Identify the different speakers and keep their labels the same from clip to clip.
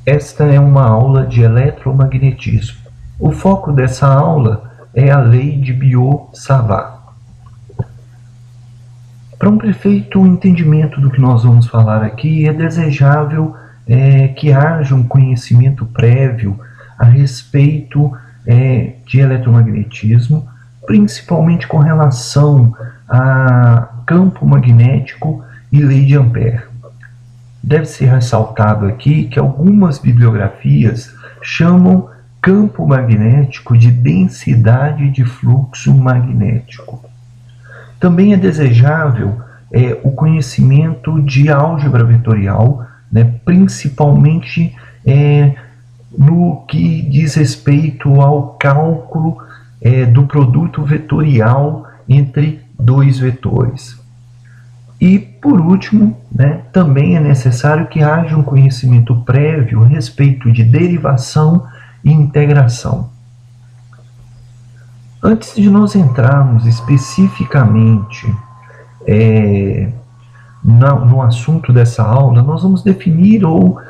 Speaker 1: Esta é uma aula de eletromagnetismo. O foco dessa aula é a lei de Biot-Savart. Para um perfeito entendimento do que nós vamos falar aqui, é desejável que haja um conhecimento prévio a respeito de eletromagnetismo, principalmente com relação a campo magnético e lei de Ampère. Deve ser ressaltado aqui que algumas bibliografias chamam campo magnético de densidade de fluxo magnético. Também é desejável o conhecimento de álgebra vetorial, né, principalmente no que diz respeito ao cálculo do produto vetorial entre dois vetores. E, por último, né, também é necessário que haja um conhecimento prévio a respeito de derivação e integração. Antes de nós entrarmos especificamente no assunto dessa aula, nós vamos definir ou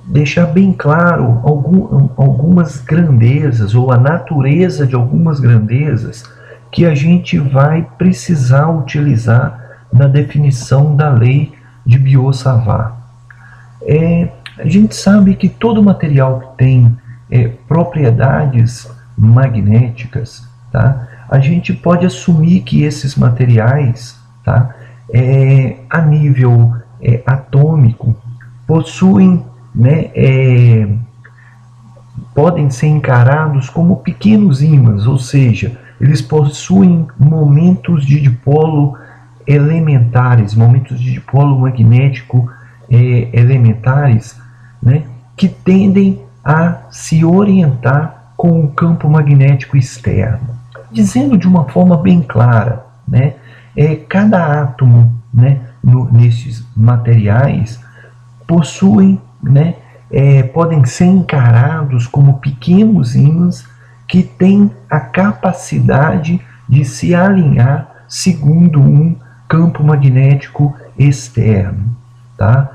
Speaker 1: deixar bem claro algumas grandezas ou a natureza de algumas grandezas que a gente vai precisar utilizar na definição da lei de Biot-Savart. A gente sabe que todo material que tem propriedades magnéticas, tá? A gente pode assumir que esses materiais, tá, a nível atômico, possuem, né, podem ser encarados como pequenos ímãs, ou seja, eles possuem momentos de dipolo elementares, momentos de dipolo magnético elementares, né, que tendem a se orientar com o campo magnético externo. Dizendo de uma forma bem clara, né, cada átomo, né, nesses materiais possuem, né, podem ser encarados como pequenos ímãs que têm a capacidade de se alinhar segundo um campo magnético externo, tá?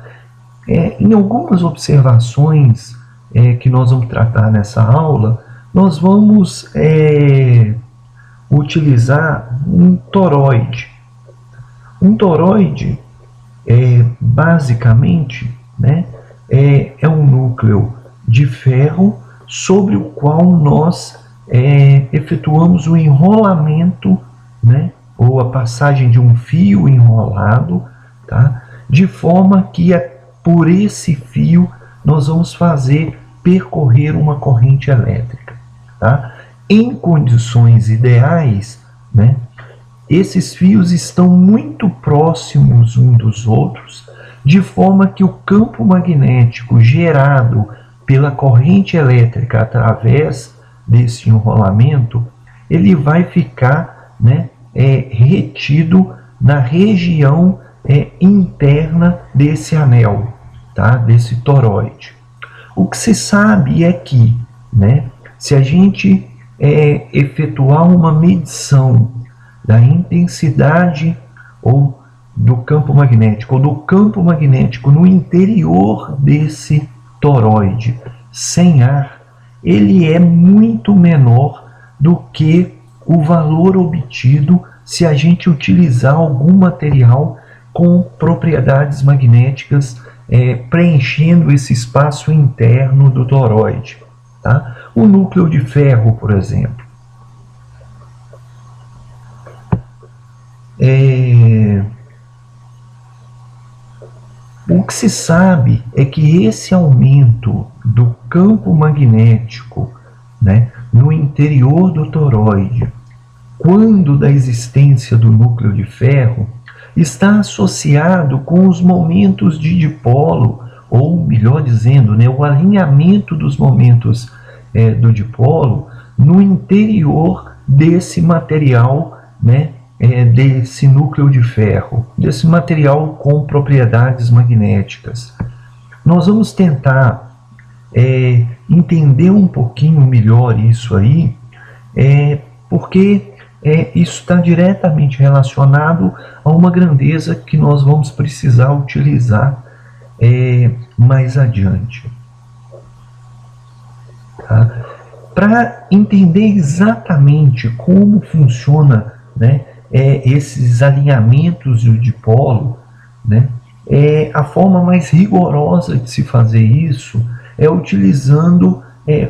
Speaker 1: Em algumas observações que nós vamos tratar nessa aula, nós vamos utilizar um toroide. Um toroide, basicamente, né, é um núcleo de ferro sobre o qual nós efetuamos o enrolamento, né, ou a passagem de um fio enrolado, tá, de forma que por esse fio nós vamos fazer percorrer uma corrente elétrica. Tá? Em condições ideais, né, esses fios estão muito próximos uns dos outros, de forma que o campo magnético gerado pela corrente elétrica através desse enrolamento, ele vai ficar, né, retido na região interna desse anel, tá, desse toroide. O que se sabe é que, né, se a gente efetuar uma medição da intensidade ou do campo magnético no interior desse toroide sem ar, ele é muito menor do que o valor obtido se a gente utilizar algum material com propriedades magnéticas preenchendo esse espaço interno do toroide. Tá? O núcleo de ferro, por exemplo. O que se sabe é que esse aumento do campo magnético, né, no interior do toroide, quando da existência do núcleo de ferro, está associado com os momentos de dipolo, ou melhor dizendo, né, o alinhamento dos momentos do dipolo no interior desse material, né, desse núcleo de ferro, desse material com propriedades magnéticas. Nós vamos tentar entender um pouquinho melhor isso aí, porque isso está diretamente relacionado a uma grandeza que nós vamos precisar utilizar mais adiante. Tá? Para entender exatamente como funciona, né, esses alinhamentos de dipolo, né, a forma mais rigorosa de se fazer isso é utilizando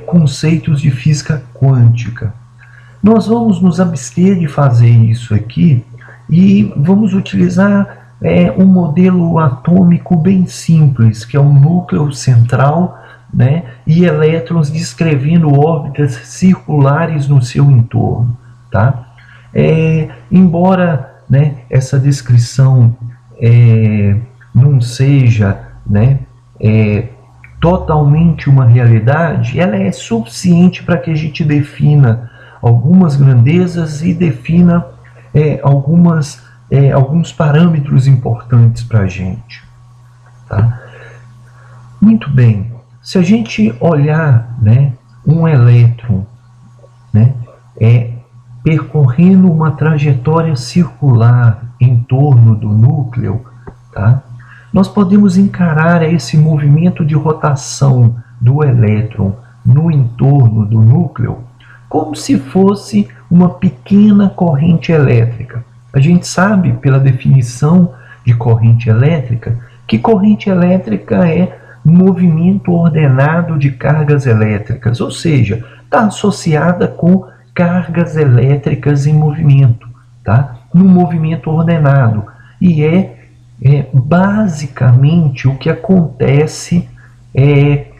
Speaker 1: conceitos de física quântica. Nós vamos nos abster de fazer isso aqui e vamos utilizar um modelo atômico bem simples, que é um núcleo central, né, e elétrons descrevendo órbitas circulares no seu entorno. Tá? Embora, né, essa descrição não seja, né, totalmente uma realidade, ela é suficiente para que a gente defina algumas grandezas e defina alguns parâmetros importantes para a gente. Tá? Muito bem, se a gente olhar, né, um elétron, né, percorrendo uma trajetória circular em torno do núcleo, tá? Nós podemos encarar esse movimento de rotação do elétron no entorno do núcleo como se fosse uma pequena corrente elétrica. A gente sabe, pela definição de corrente elétrica, que corrente elétrica é movimento ordenado de cargas elétricas, ou seja, está associada com cargas elétricas em movimento, tá? Num movimento ordenado. E basicamente o que acontece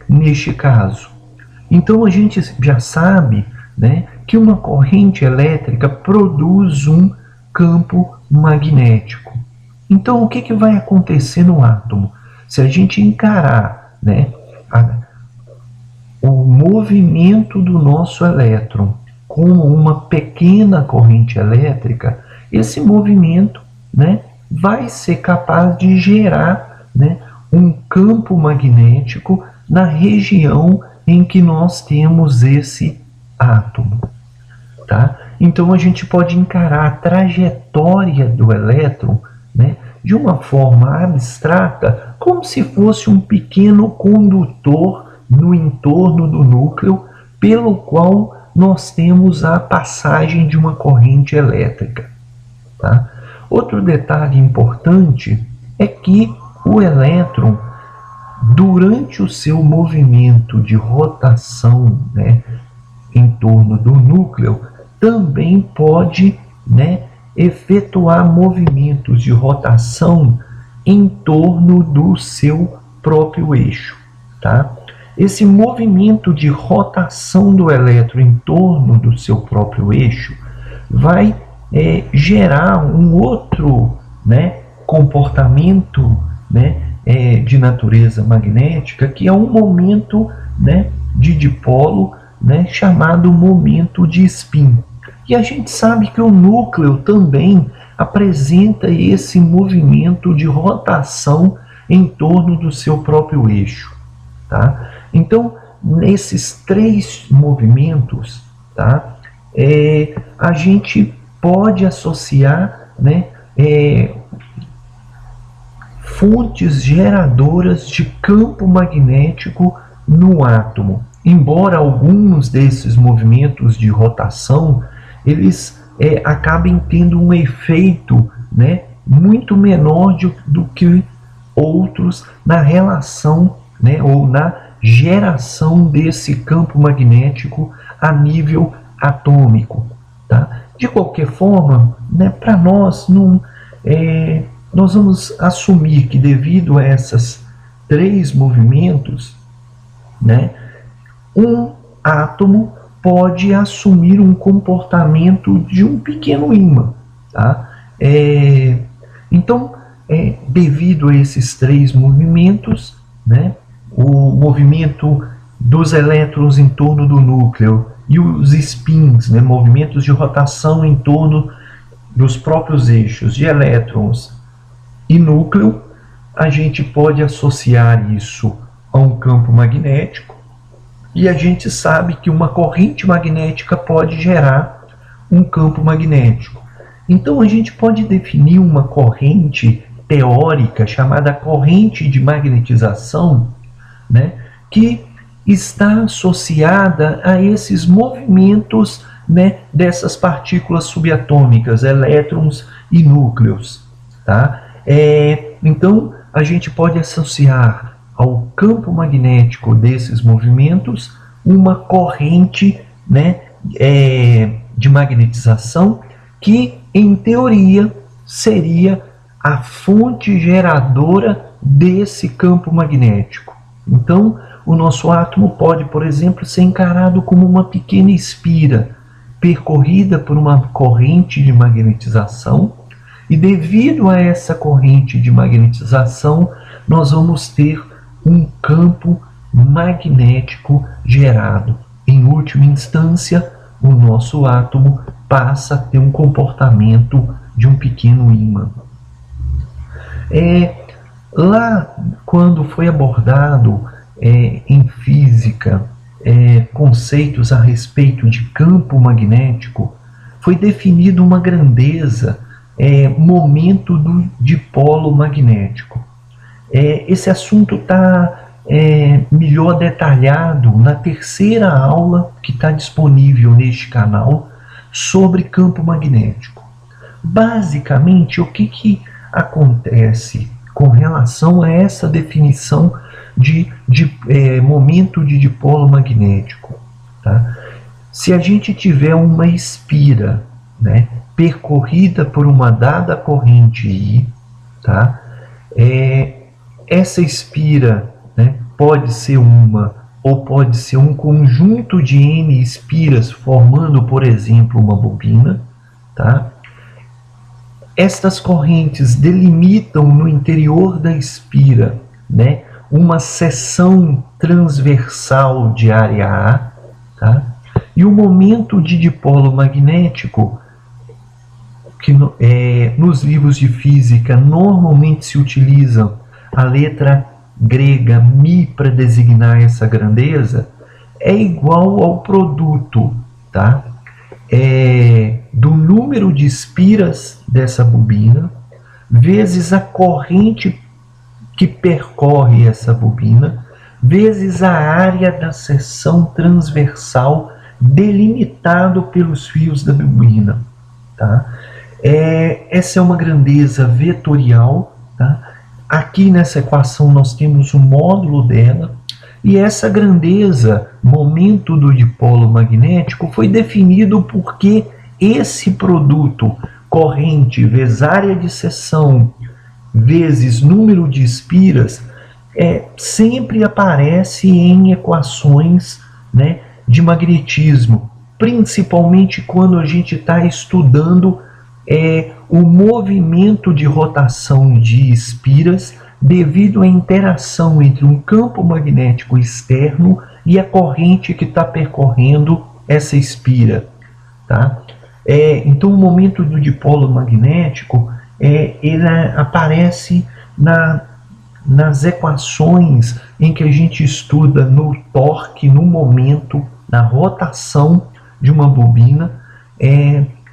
Speaker 1: neste caso. Então a gente já sabe, né, que uma corrente elétrica produz um campo magnético. Então o que vai acontecer no átomo? Se a gente encarar, né, o movimento do nosso elétron como uma pequena corrente elétrica, esse movimento, né, vai ser capaz de gerar, né, um campo magnético na região em que nós temos esse átomo. Tá? Então a gente pode encarar a trajetória do elétron, né, de uma forma abstrata, como se fosse um pequeno condutor no entorno do núcleo, pelo qual nós temos a passagem de uma corrente elétrica. Tá? Outro detalhe importante é que o elétron, durante o seu movimento de rotação, né, em torno do núcleo, também pode, né, efetuar movimentos de rotação em torno do seu próprio eixo. Tá? Esse movimento de rotação do elétron em torno do seu próprio eixo vai gerar um outro, né, comportamento, né, de natureza magnética, que é um momento, né, de dipolo, né, chamado momento de spin. E a gente sabe que o núcleo também apresenta esse movimento de rotação em torno do seu próprio eixo. Tá? Então, nesses três movimentos, tá, a gente pode associar, né, fontes geradoras de campo magnético no átomo. Embora alguns desses movimentos de rotação eles acabem tendo um efeito, né, muito menor do que outros na relação, né, ou na geração desse campo magnético a nível atômico. Tá? De qualquer forma, né, para nós, nós vamos assumir que devido a esses três movimentos, né, um átomo pode assumir um comportamento de um pequeno ímã. Tá? Então, devido a esses três movimentos, né, o movimento dos elétrons em torno do núcleo e os spins, né, movimentos de rotação em torno dos próprios eixos de elétrons e núcleo, a gente pode associar isso a um campo magnético, e a gente sabe que uma corrente magnética pode gerar um campo magnético. Então a gente pode definir uma corrente teórica chamada corrente de magnetização, né, que está associada a esses movimentos, né, dessas partículas subatômicas, elétrons e núcleos. Tá? Então, a gente pode associar ao campo magnético desses movimentos uma corrente, né, de magnetização que, em teoria, seria a fonte geradora desse campo magnético. Então, o nosso átomo pode, por exemplo, ser encarado como uma pequena espira percorrida por uma corrente de magnetização, e devido a essa corrente de magnetização, nós vamos ter um campo magnético gerado. Em última instância, o nosso átomo passa a ter um comportamento de um pequeno ímã. Lá, quando foi abordado em física conceitos a respeito de campo magnético, foi definido uma grandeza, momento do dipolo magnético. Esse assunto está melhor detalhado na terceira aula que está disponível neste canal sobre campo magnético. Basicamente, o que acontece com relação a essa definição de momento de dipolo magnético? Tá? Se a gente tiver uma espira, né, percorrida por uma dada corrente I, tá? Essa espira, né, pode ser uma ou pode ser um conjunto de N espiras formando, por exemplo, uma bobina. Tá? Estas correntes delimitam no interior da espira, né, uma seção transversal de área A. Tá? E o momento de dipolo magnético, que nos livros de física normalmente se utiliza a letra grega mi para designar essa grandeza, é igual ao produto, tá? Do número de espiras dessa bobina vezes a corrente que percorre essa bobina vezes a área da seção transversal delimitado pelos fios da bobina. Tá? Essa é uma grandeza vetorial. Tá? Aqui nessa equação nós temos o módulo dela, e essa grandeza, momento do dipolo magnético, foi definido porque esse produto, corrente vezes área de seção vezes número de espiras, sempre aparece em equações, né, de magnetismo, principalmente quando a gente está estudando o movimento de rotação de espiras devido à interação entre um campo magnético externo e a corrente que está percorrendo essa espira. Tá? Então, o momento do dipolo magnético ele aparece nas equações em que a gente estuda no torque, no momento, na rotação de uma bobina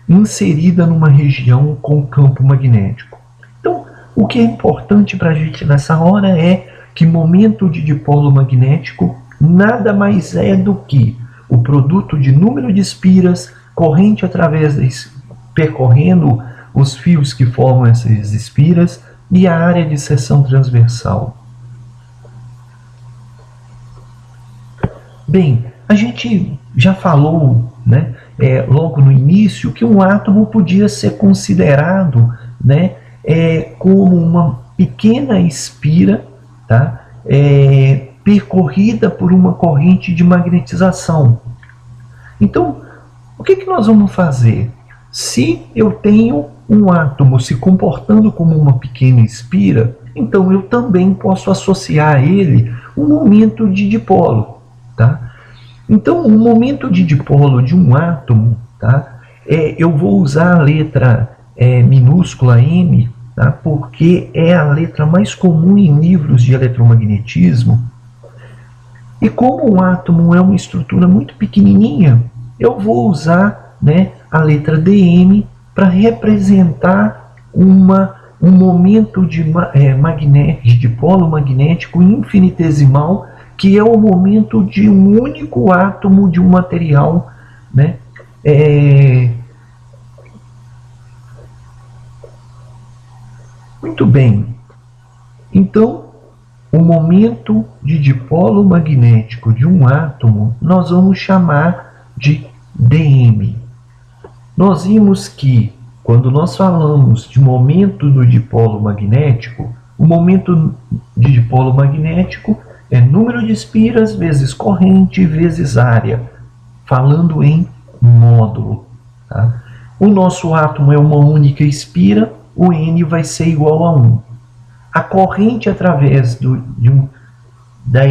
Speaker 1: inserida numa região com campo magnético. Então, o que é importante para a gente nessa hora é que momento de dipolo magnético nada mais é do que o produto de número de espiras, corrente percorrendo os fios que formam essas espiras e a área de seção transversal. Bem, a gente já falou, né, logo no início, que um átomo podia ser considerado, né, como uma pequena espira, tá, percorrida por uma corrente de magnetização. Então, o que nós vamos fazer? Se eu tenho um átomo se comportando como uma pequena espira, então eu também posso associar a ele um momento de dipolo. Tá? Então, o momento de dipolo de um átomo, tá, eu vou usar a letra minúscula m, tá, porque é a letra mais comum em livros de eletromagnetismo. E como um átomo é uma estrutura muito pequenininha, eu vou usar, né, a letra dm para representar uma um momento de dipolo magnético infinitesimal, que é o momento de um único átomo de um material, né? Muito bem. Então, o momento de dipolo magnético de um átomo nós vamos chamar de dm. Nós vimos que, quando nós falamos de momento do dipolo magnético, o momento de dipolo magnético é número de espiras vezes corrente vezes área, falando em módulo. Tá? O nosso átomo é uma única espira, o N vai ser igual a 1. A corrente através da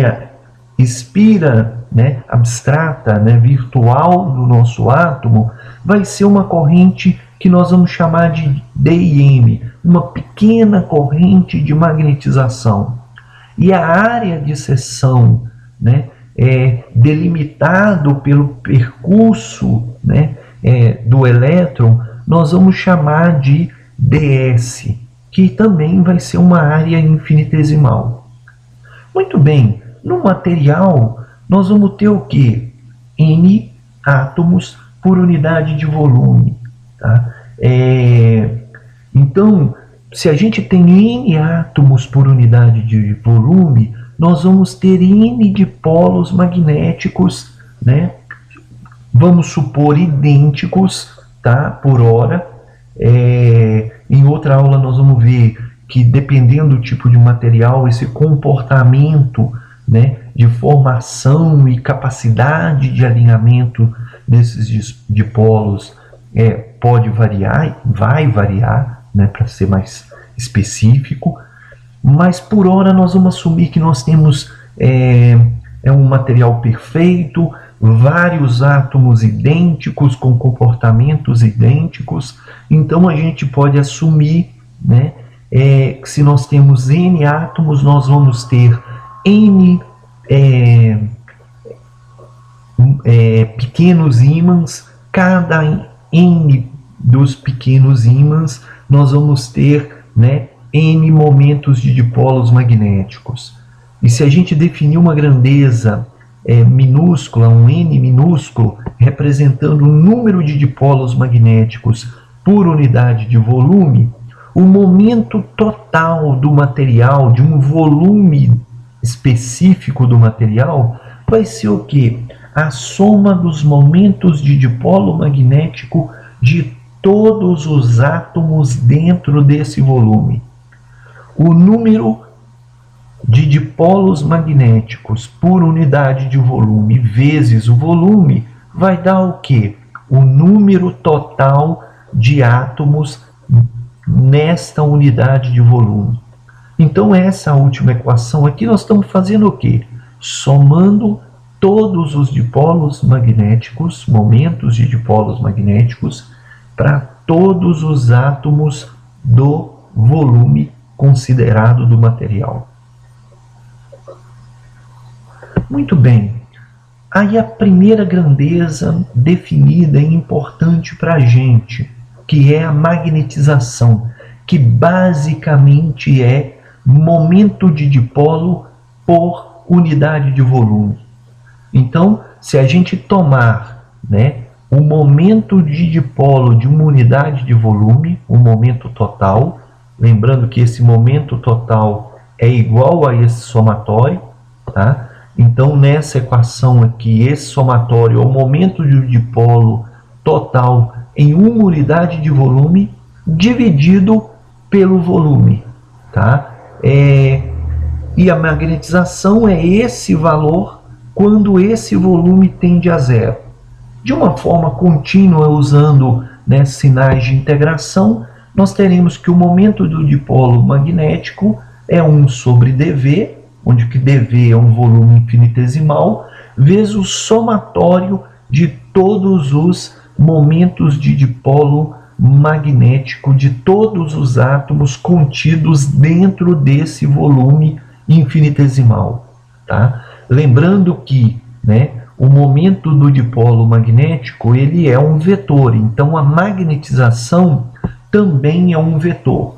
Speaker 1: espira, né, abstrata, né, virtual do nosso átomo, vai ser uma corrente que nós vamos chamar de dIm, uma pequena corrente de magnetização. E a área de seção, né, delimitado pelo percurso, né, do elétron, nós vamos chamar de ds, que também vai ser uma área infinitesimal. Muito bem, no material nós vamos ter o quê? N átomos por unidade de volume. Tá? Então, se a gente tem N átomos por unidade de volume, nós vamos ter N dipolos magnéticos, né? Vamos supor idênticos, tá? Por hora. Em outra aula nós vamos ver que, dependendo do tipo de material, esse comportamento, né, de formação e capacidade de alinhamento desses dipolos pode variar, vai variar, né, para ser mais específico, mas por hora nós vamos assumir que nós temos um material perfeito, vários átomos idênticos, com comportamentos idênticos. Então a gente pode assumir, né, que se nós temos N átomos, nós vamos ter N pequenos ímãs. Cada N dos pequenos ímãs nós vamos ter, né, N momentos de dipolos magnéticos. E se a gente definir uma grandeza minúscula, um N minúsculo, representando o número de dipolos magnéticos por unidade de volume, o momento total do material, de um volume específico do material, vai ser o quê? A soma dos momentos de dipolo magnético de todos os átomos dentro desse volume. O número de dipolos magnéticos por unidade de volume vezes o volume vai dar o quê? O número total de átomos nesta unidade de volume. Então, essa última equação aqui, nós estamos fazendo o quê? Somando todos os dipolos magnéticos, momentos de dipolos magnéticos, para todos os átomos do volume considerado do material. Muito bem. Aí a primeira grandeza definida e importante para a gente, que é a magnetização, que basicamente é momento de dipolo por unidade de volume. Então, se a gente tomar, né, o momento de dipolo de uma unidade de volume, o momento total, lembrando que esse momento total é igual a esse somatório, tá? Então, nessa equação aqui, esse somatório é o momento de dipolo total em uma unidade de volume dividido pelo volume, tá? E a magnetização é esse valor quando esse volume tende a zero. De uma forma contínua, usando, né, sinais de integração, nós teremos que o momento do dipolo magnético é 1 sobre dV, onde que dV é um volume infinitesimal, vezes o somatório de todos os momentos de dipolo magnético de todos os átomos contidos dentro desse volume infinitesimal. Tá? Lembrando que, né, o momento do dipolo magnético ele é um vetor, então a magnetização também é um vetor.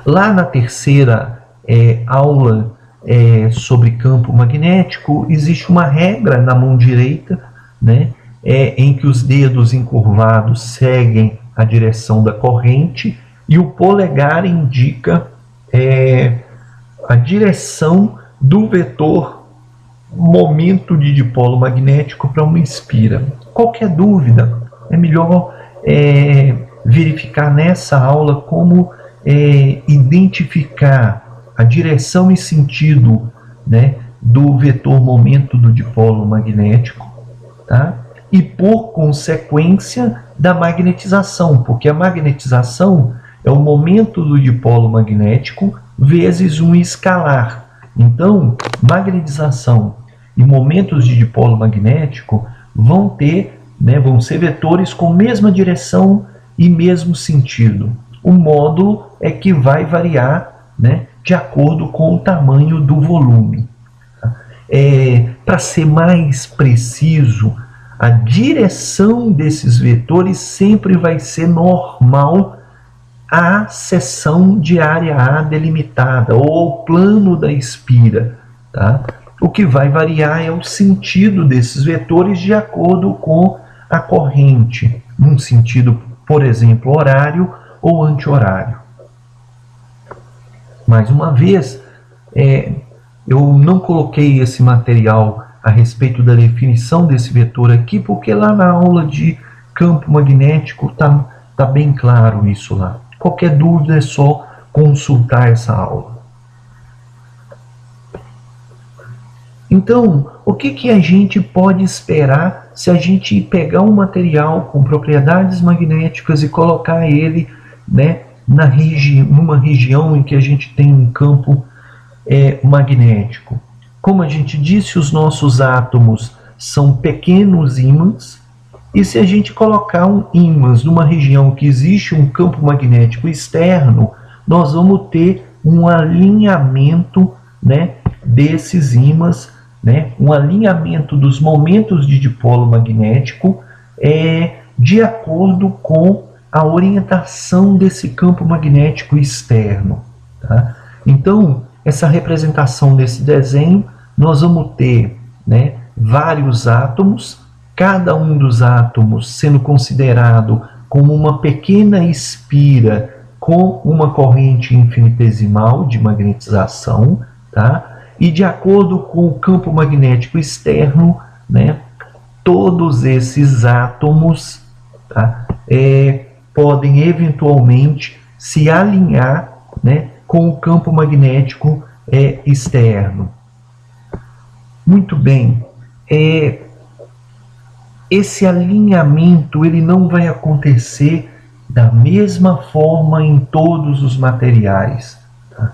Speaker 1: Lá na terceira aula sobre campo magnético, existe uma regra na mão direita, né, em que os dedos encurvados seguem a direção da corrente e o polegar indica a direção do vetor momento de dipolo magnético para uma espira. Qualquer dúvida, é melhor verificar nessa aula como identificar a direção e sentido, né, do vetor momento do dipolo magnético, tá? E por consequência da magnetização, porque a magnetização é o momento do dipolo magnético vezes um escalar. Então, magnetização e momentos de dipolo magnético vão ser vetores com mesma direção e mesmo sentido. O módulo é que vai variar, né, de acordo com o tamanho do volume. Para ser mais preciso, a direção desses vetores sempre vai ser normal à seção de área A delimitada, ou ao plano da espira. Tá? O que vai variar é o sentido desses vetores de acordo com a corrente, num sentido, por exemplo, horário ou anti-horário. Mais uma vez, eu não coloquei esse material a respeito da definição desse vetor aqui, porque lá na aula de campo magnético tá bem claro isso lá. Qualquer dúvida é só consultar essa aula. Então, o que a gente pode esperar se a gente pegar um material com propriedades magnéticas e colocar ele, né, numa região em que a gente tem um campo magnético? Como a gente disse, os nossos átomos são pequenos ímãs, e se a gente colocar um ímãs numa região que existe um campo magnético externo, nós vamos ter um alinhamento, né, desses ímãs, né, um alinhamento dos momentos de dipolo magnético de acordo com a orientação desse campo magnético externo. Tá? Então, essa representação desse desenho, nós vamos ter, né, vários átomos, cada um dos átomos sendo considerado como uma pequena espira com uma corrente infinitesimal de magnetização, tá? E de acordo com o campo magnético externo, né, todos esses átomos, tá, podem eventualmente se alinhar, né, com o campo magnético externo. Muito bem. Esse alinhamento ele não vai acontecer da mesma forma em todos os materiais. Tá?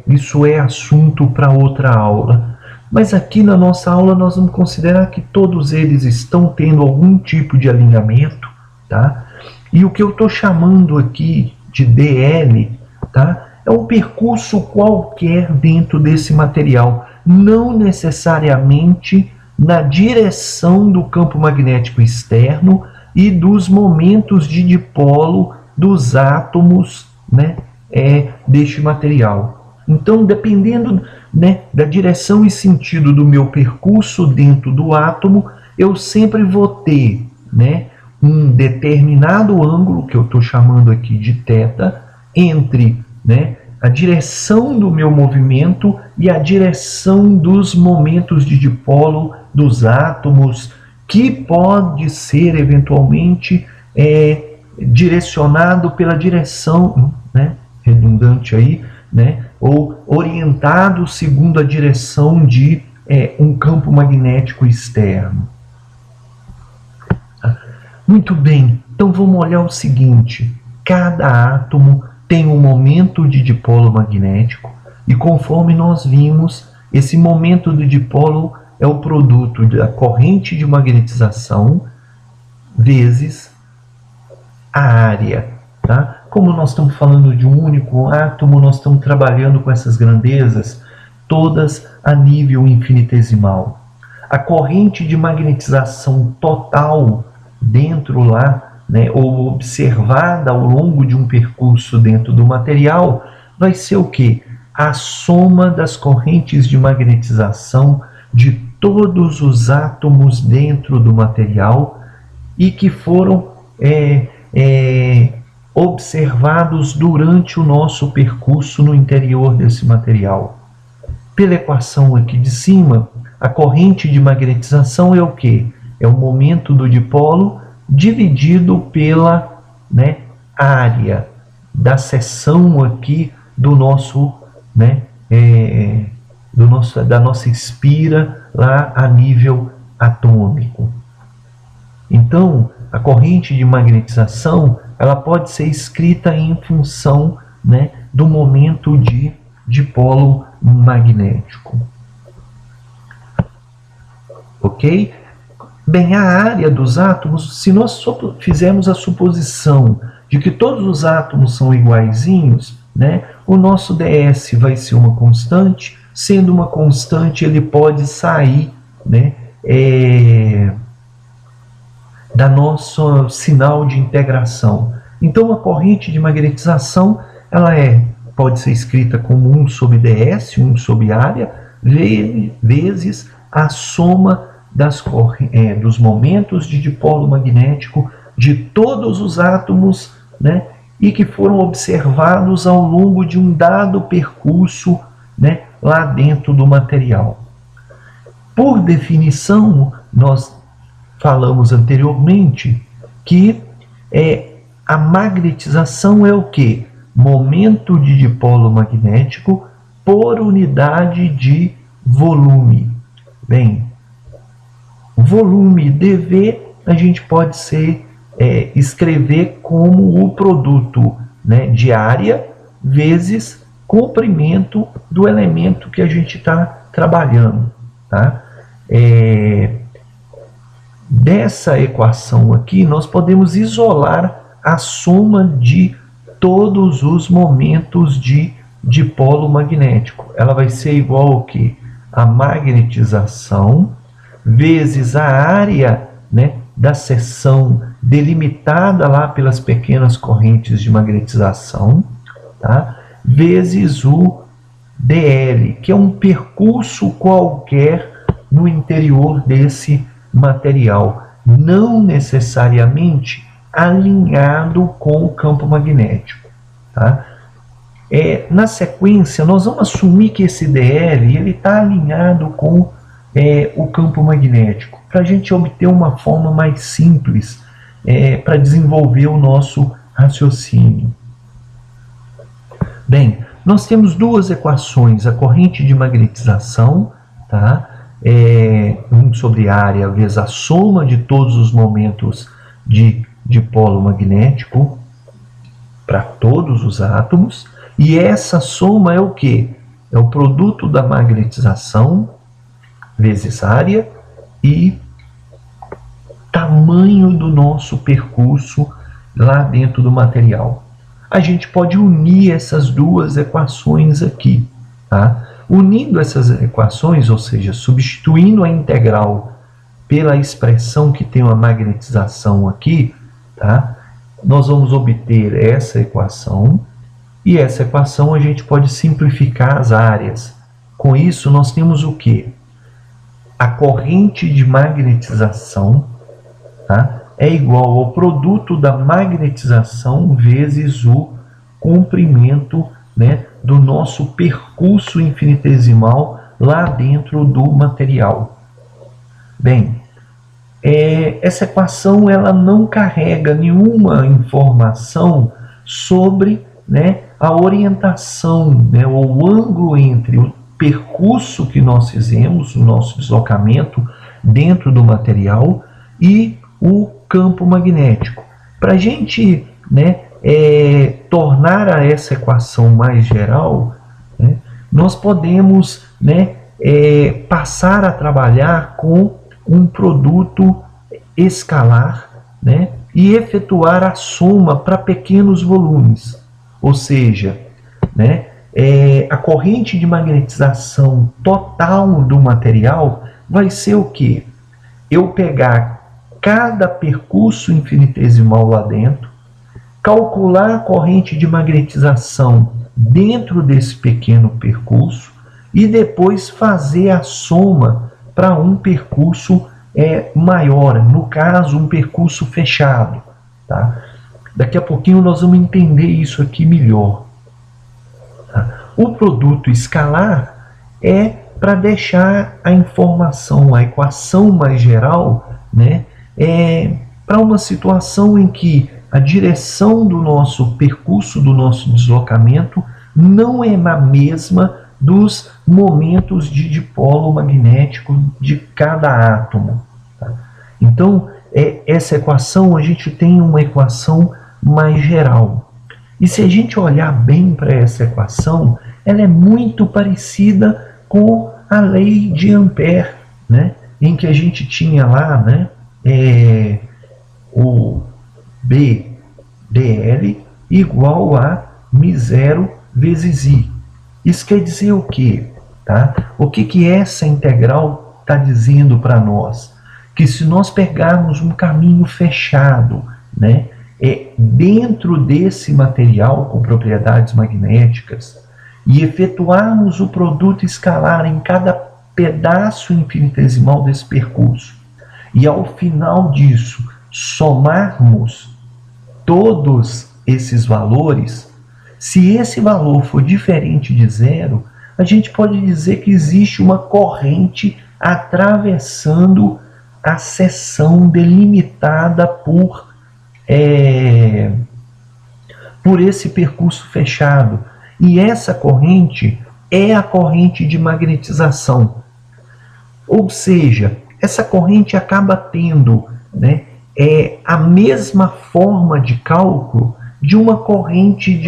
Speaker 1: Isso é assunto para outra aula. Mas aqui na nossa aula nós vamos considerar que todos eles estão tendo algum tipo de alinhamento. Tá? E o que eu estou chamando aqui de DL, tá, é um percurso qualquer dentro desse material, não necessariamente na direção do campo magnético externo e dos momentos de dipolo dos átomos, né, deste material. Então, dependendo, né, da direção e sentido do meu percurso dentro do átomo, eu sempre vou ter, né, um determinado ângulo, que eu estou chamando aqui de θ, entre, né, a direção do meu movimento e a direção dos momentos de dipolo dos átomos, que pode ser eventualmente direcionado pela direção, né, redundante aí, né, ou orientado segundo a direção de um campo magnético externo. Muito bem, então vamos olhar o seguinte: cada átomo tem um momento de dipolo magnético, e conforme nós vimos, esse momento de dipolo é o produto da corrente de magnetização vezes a área. Tá? Como nós estamos falando de um único átomo, nós estamos trabalhando com essas grandezas, todas a nível infinitesimal. A corrente de magnetização total dentro lá né, ou observada ao longo de um percurso dentro do material, vai ser o quê? A soma das correntes de magnetização de todos os átomos dentro do material e que foram observados durante o nosso percurso no interior desse material. Pela equação aqui de cima, a corrente de magnetização é o quê? É o momento do dipolo dividido pela, né, área da seção aqui do nosso, né, da nossa espira lá a nível atômico. Então, a corrente de magnetização ela pode ser escrita em função, né, do momento de dipolo magnético. Ok? Bem, a área dos átomos, se nós fizermos a suposição de que todos os átomos são iguaizinhos, né, o nosso ds vai ser uma constante. Sendo uma constante, ele pode sair, né, da nosso sinal de integração. Então, a corrente de magnetização ela pode ser escrita como 1 sobre ds, 1 sobre área, vezes a soma dos momentos de dipolo magnético de todos os átomos, né, e que foram observados ao longo de um dado percurso, né, lá dentro do material. Por definição, nós falamos anteriormente que a magnetização é o quê? Momento de dipolo magnético por unidade de volume. Bem, volume dV a gente pode escrever como o produto, né, de área vezes comprimento do elemento que a gente está trabalhando. Tá? Dessa equação aqui, nós podemos isolar a soma de todos os momentos de dipolo magnético. Ela vai ser igual ao quê? A magnetização vezes a área, né, da seção delimitada lá pelas pequenas correntes de magnetização, tá? Vezes o dl, que é um percurso qualquer no interior desse material, não necessariamente alinhado com o campo magnético. Tá? Na sequência, nós vamos assumir que esse dl está alinhado com o campo magnético, para a gente obter uma forma mais simples para desenvolver o nosso raciocínio. Bem, nós temos duas equações, a corrente de magnetização, tá? 1 sobre área vezes a soma de todos os momentos de dipolo magnético para todos os átomos, e essa soma é o quê? É o produto da magnetização vezes área e tamanho do nosso percurso lá dentro do material. A gente pode unir essas duas equações aqui, tá? Unindo essas equações, ou seja, substituindo a integral pela expressão que tem uma magnetização aqui, tá? Nós vamos obter essa equação, e essa equação a gente pode simplificar as áreas. Com isso, nós temos o quê? A corrente de magnetização, tá, é igual ao produto da magnetização vezes o comprimento, né, do nosso percurso infinitesimal lá dentro do material. Bem, essa equação ela não carrega nenhuma informação sobre, né, a orientação, né, ou o ângulo entre o percurso que nós fizemos, o nosso deslocamento dentro do material e o campo magnético. Para a gente, né, tornar essa equação mais geral, né, nós podemos, né, passar a trabalhar com um produto escalar, né, e efetuar a soma para pequenos volumes. Ou seja, né, a corrente de magnetização total do material vai ser o quê? Eu pegar cada percurso infinitesimal lá dentro, calcular a corrente de magnetização dentro desse pequeno percurso e depois fazer a soma para um percurso maior, no caso, um percurso fechado. Tá? Daqui a pouquinho nós vamos entender isso aqui melhor. Tá? O produto escalar é para deixar a informação, a equação mais geral, né, para uma situação em que a direção do nosso percurso, do nosso deslocamento, não é a mesma dos momentos de dipolo magnético de cada átomo. Tá? Então, essa equação, a gente tem uma equação mais geral. E se a gente olhar bem para essa equação, ela é muito parecida com a lei de Ampère, né? Em que a gente tinha lá, né, o BdL igual a μ0 vezes I. Isso quer dizer o quê? Tá? O que essa integral está dizendo para nós? Que se nós pegarmos um caminho fechado, né, dentro desse material com propriedades magnéticas e efetuarmos o produto escalar em cada pedaço infinitesimal desse percurso e ao final disso somarmos todos esses valores, se esse valor for diferente de zero, a gente pode dizer que existe uma corrente atravessando a seção delimitada por esse percurso fechado. E essa corrente é a corrente de magnetização. Ou seja, essa corrente acaba tendo, né, a mesma forma de cálculo de uma corrente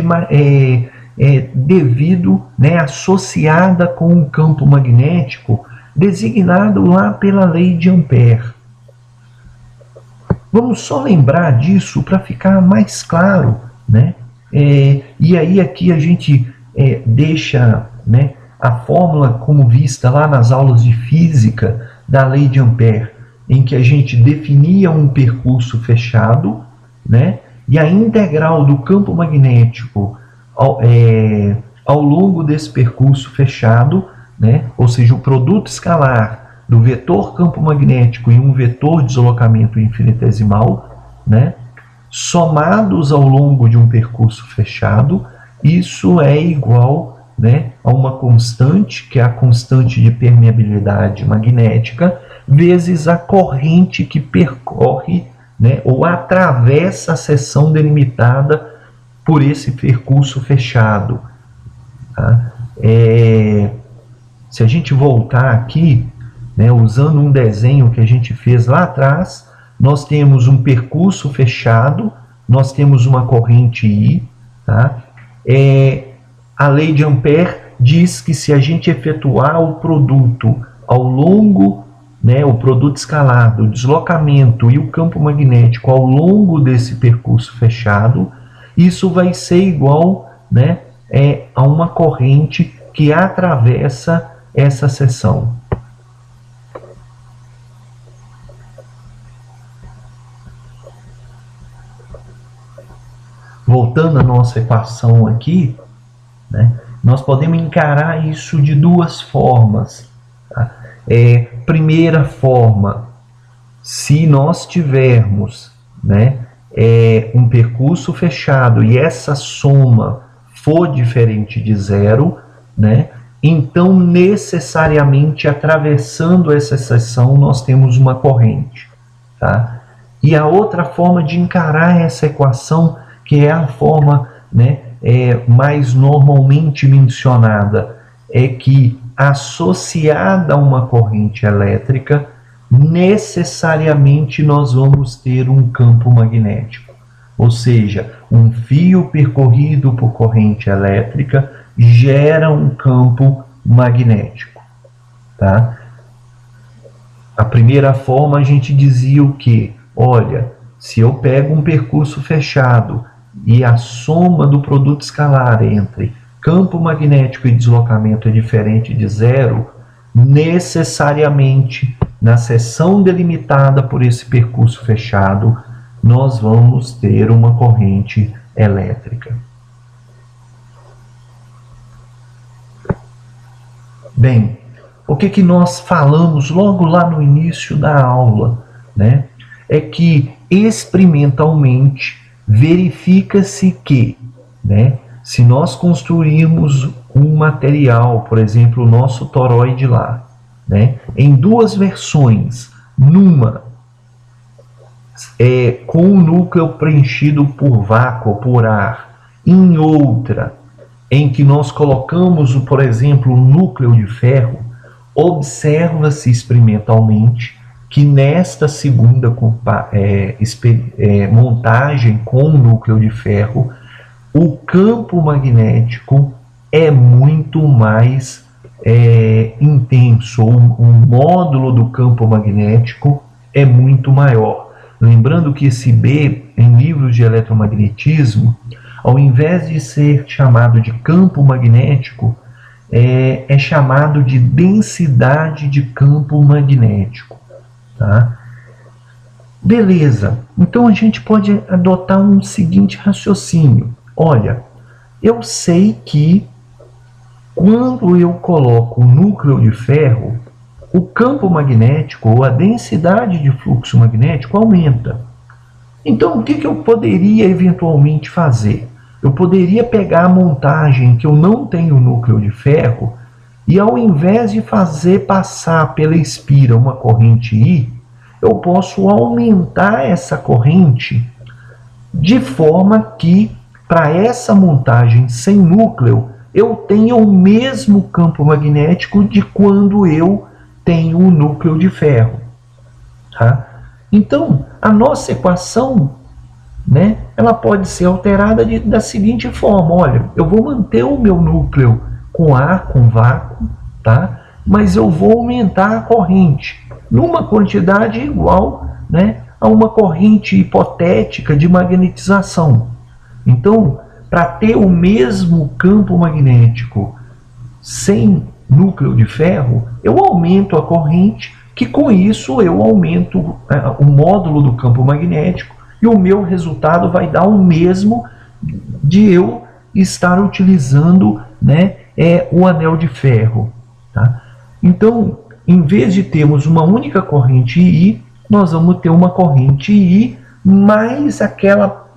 Speaker 1: devido, né, associada com um campo magnético designado lá pela lei de Ampère. Vamos só lembrar disso para ficar mais claro, né? E aí aqui a gente deixa, né, a fórmula como vista lá nas aulas de física da lei de Ampère, em que a gente definia um percurso fechado, né, e a integral do campo magnético ao longo desse percurso fechado, né, ou seja, o produto escalar do vetor campo magnético e um vetor deslocamento infinitesimal, né, somados ao longo de um percurso fechado, isso é igual, né, a uma constante, que é a constante de permeabilidade magnética, vezes a corrente que percorre, né, ou atravessa a seção delimitada por esse percurso fechado. Tá? Se a gente voltar aqui, né, usando um desenho que a gente fez lá atrás, nós temos um percurso fechado, nós temos uma corrente I. Tá? A lei de Ampère diz que se a gente efetuar o produto ao longo, né, o produto escalar do deslocamento e o campo magnético ao longo desse percurso fechado, isso vai ser igual, né, a uma corrente que atravessa essa seção. Voltando à nossa equação aqui, né, nós podemos encarar isso de duas formas. Tá? Primeira forma, se nós tivermos, né, um percurso fechado e essa soma for diferente de zero, né, então necessariamente atravessando essa seção nós temos uma corrente. Tá? E a outra forma de encarar essa equação, que é a forma, né, mais normalmente mencionada, é que associada a uma corrente elétrica, necessariamente nós vamos ter um campo magnético. Ou seja, um fio percorrido por corrente elétrica gera um campo magnético. Tá? A primeira forma a gente dizia o quê? Olha, se eu pego um percurso fechado e a soma do produto escalar entre campo magnético e deslocamento é diferente de zero, necessariamente na seção delimitada por esse percurso fechado, nós vamos ter uma corrente elétrica. Bem, o que nós falamos logo lá no início da aula, né? É que experimentalmente verifica-se que, né, se nós construirmos um material, por exemplo, o nosso toroide lá, né, em duas versões, numa com o núcleo preenchido por vácuo, por ar, em outra, em que nós colocamos, por exemplo, o núcleo de ferro, observa-se experimentalmente que nesta segunda montagem com o núcleo de ferro, o campo magnético é muito mais intenso, o módulo do campo magnético é muito maior. Lembrando que esse B, em livros de eletromagnetismo, ao invés de ser chamado de campo magnético, é chamado de densidade de campo magnético. Tá? Beleza, então a gente pode adotar um seguinte raciocínio. Olha, eu sei que quando eu coloco o núcleo de ferro, o campo magnético ou a densidade de fluxo magnético aumenta. Então, o que eu poderia eventualmente fazer? Eu poderia pegar a montagem que eu não tenho núcleo de ferro e, ao invés de fazer passar pela espira uma corrente I, eu posso aumentar essa corrente de forma que, para essa montagem sem núcleo, eu tenha o mesmo campo magnético de quando eu tenho o núcleo de ferro. Tá? Então, a nossa equação, né, ela pode ser alterada da seguinte forma. Olha, eu vou manter o meu núcleo com ar, com vácuo, tá? Mas eu vou aumentar a corrente numa quantidade igual, né, a uma corrente hipotética de magnetização. Então, para ter o mesmo campo magnético sem núcleo de ferro, eu aumento a corrente, que com isso eu aumento o módulo do campo magnético, e o meu resultado vai dar o mesmo de eu estar utilizando, né, o anel de ferro. Tá? Então, em vez de termos uma única corrente I, nós vamos ter uma corrente I mais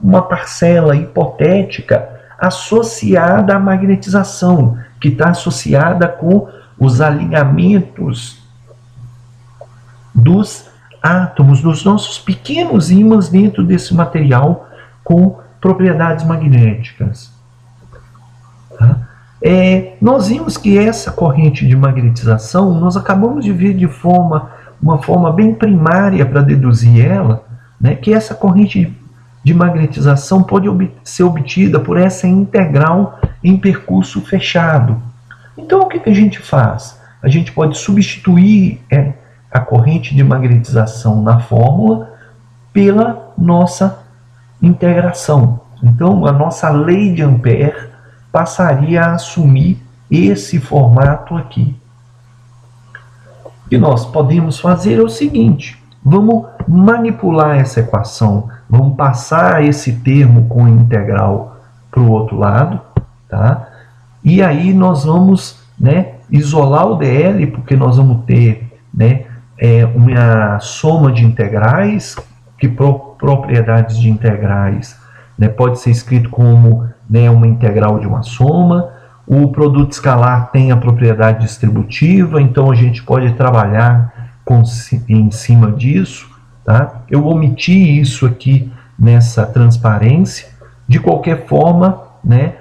Speaker 1: uma parcela hipotética associada à magnetização, que está associada com os alinhamentos dos átomos, dos nossos pequenos ímãs dentro desse material com propriedades magnéticas. Tá? Nós vimos que essa corrente de magnetização, nós acabamos de ver de uma forma bem primária para deduzir ela, né, que essa corrente de magnetização pode ser obtida por essa integral em percurso fechado. Então, o que a gente faz? A gente pode substituir a corrente de magnetização na fórmula pela nossa integração. Então, a nossa lei de Ampère passaria a assumir esse formato aqui. O que nós podemos fazer é o seguinte: vamos manipular essa equação, vamos passar esse termo com integral para o outro lado, tá? E aí nós vamos, né, isolar o dl, porque nós vamos ter, né, uma soma de integrais, que propriedades de integrais, né, pode ser escrito como, né, uma integral de uma soma. O produto escalar tem a propriedade distributiva, então a gente pode trabalhar em cima disso. Tá? Eu omiti isso aqui nessa transparência. De qualquer forma, né,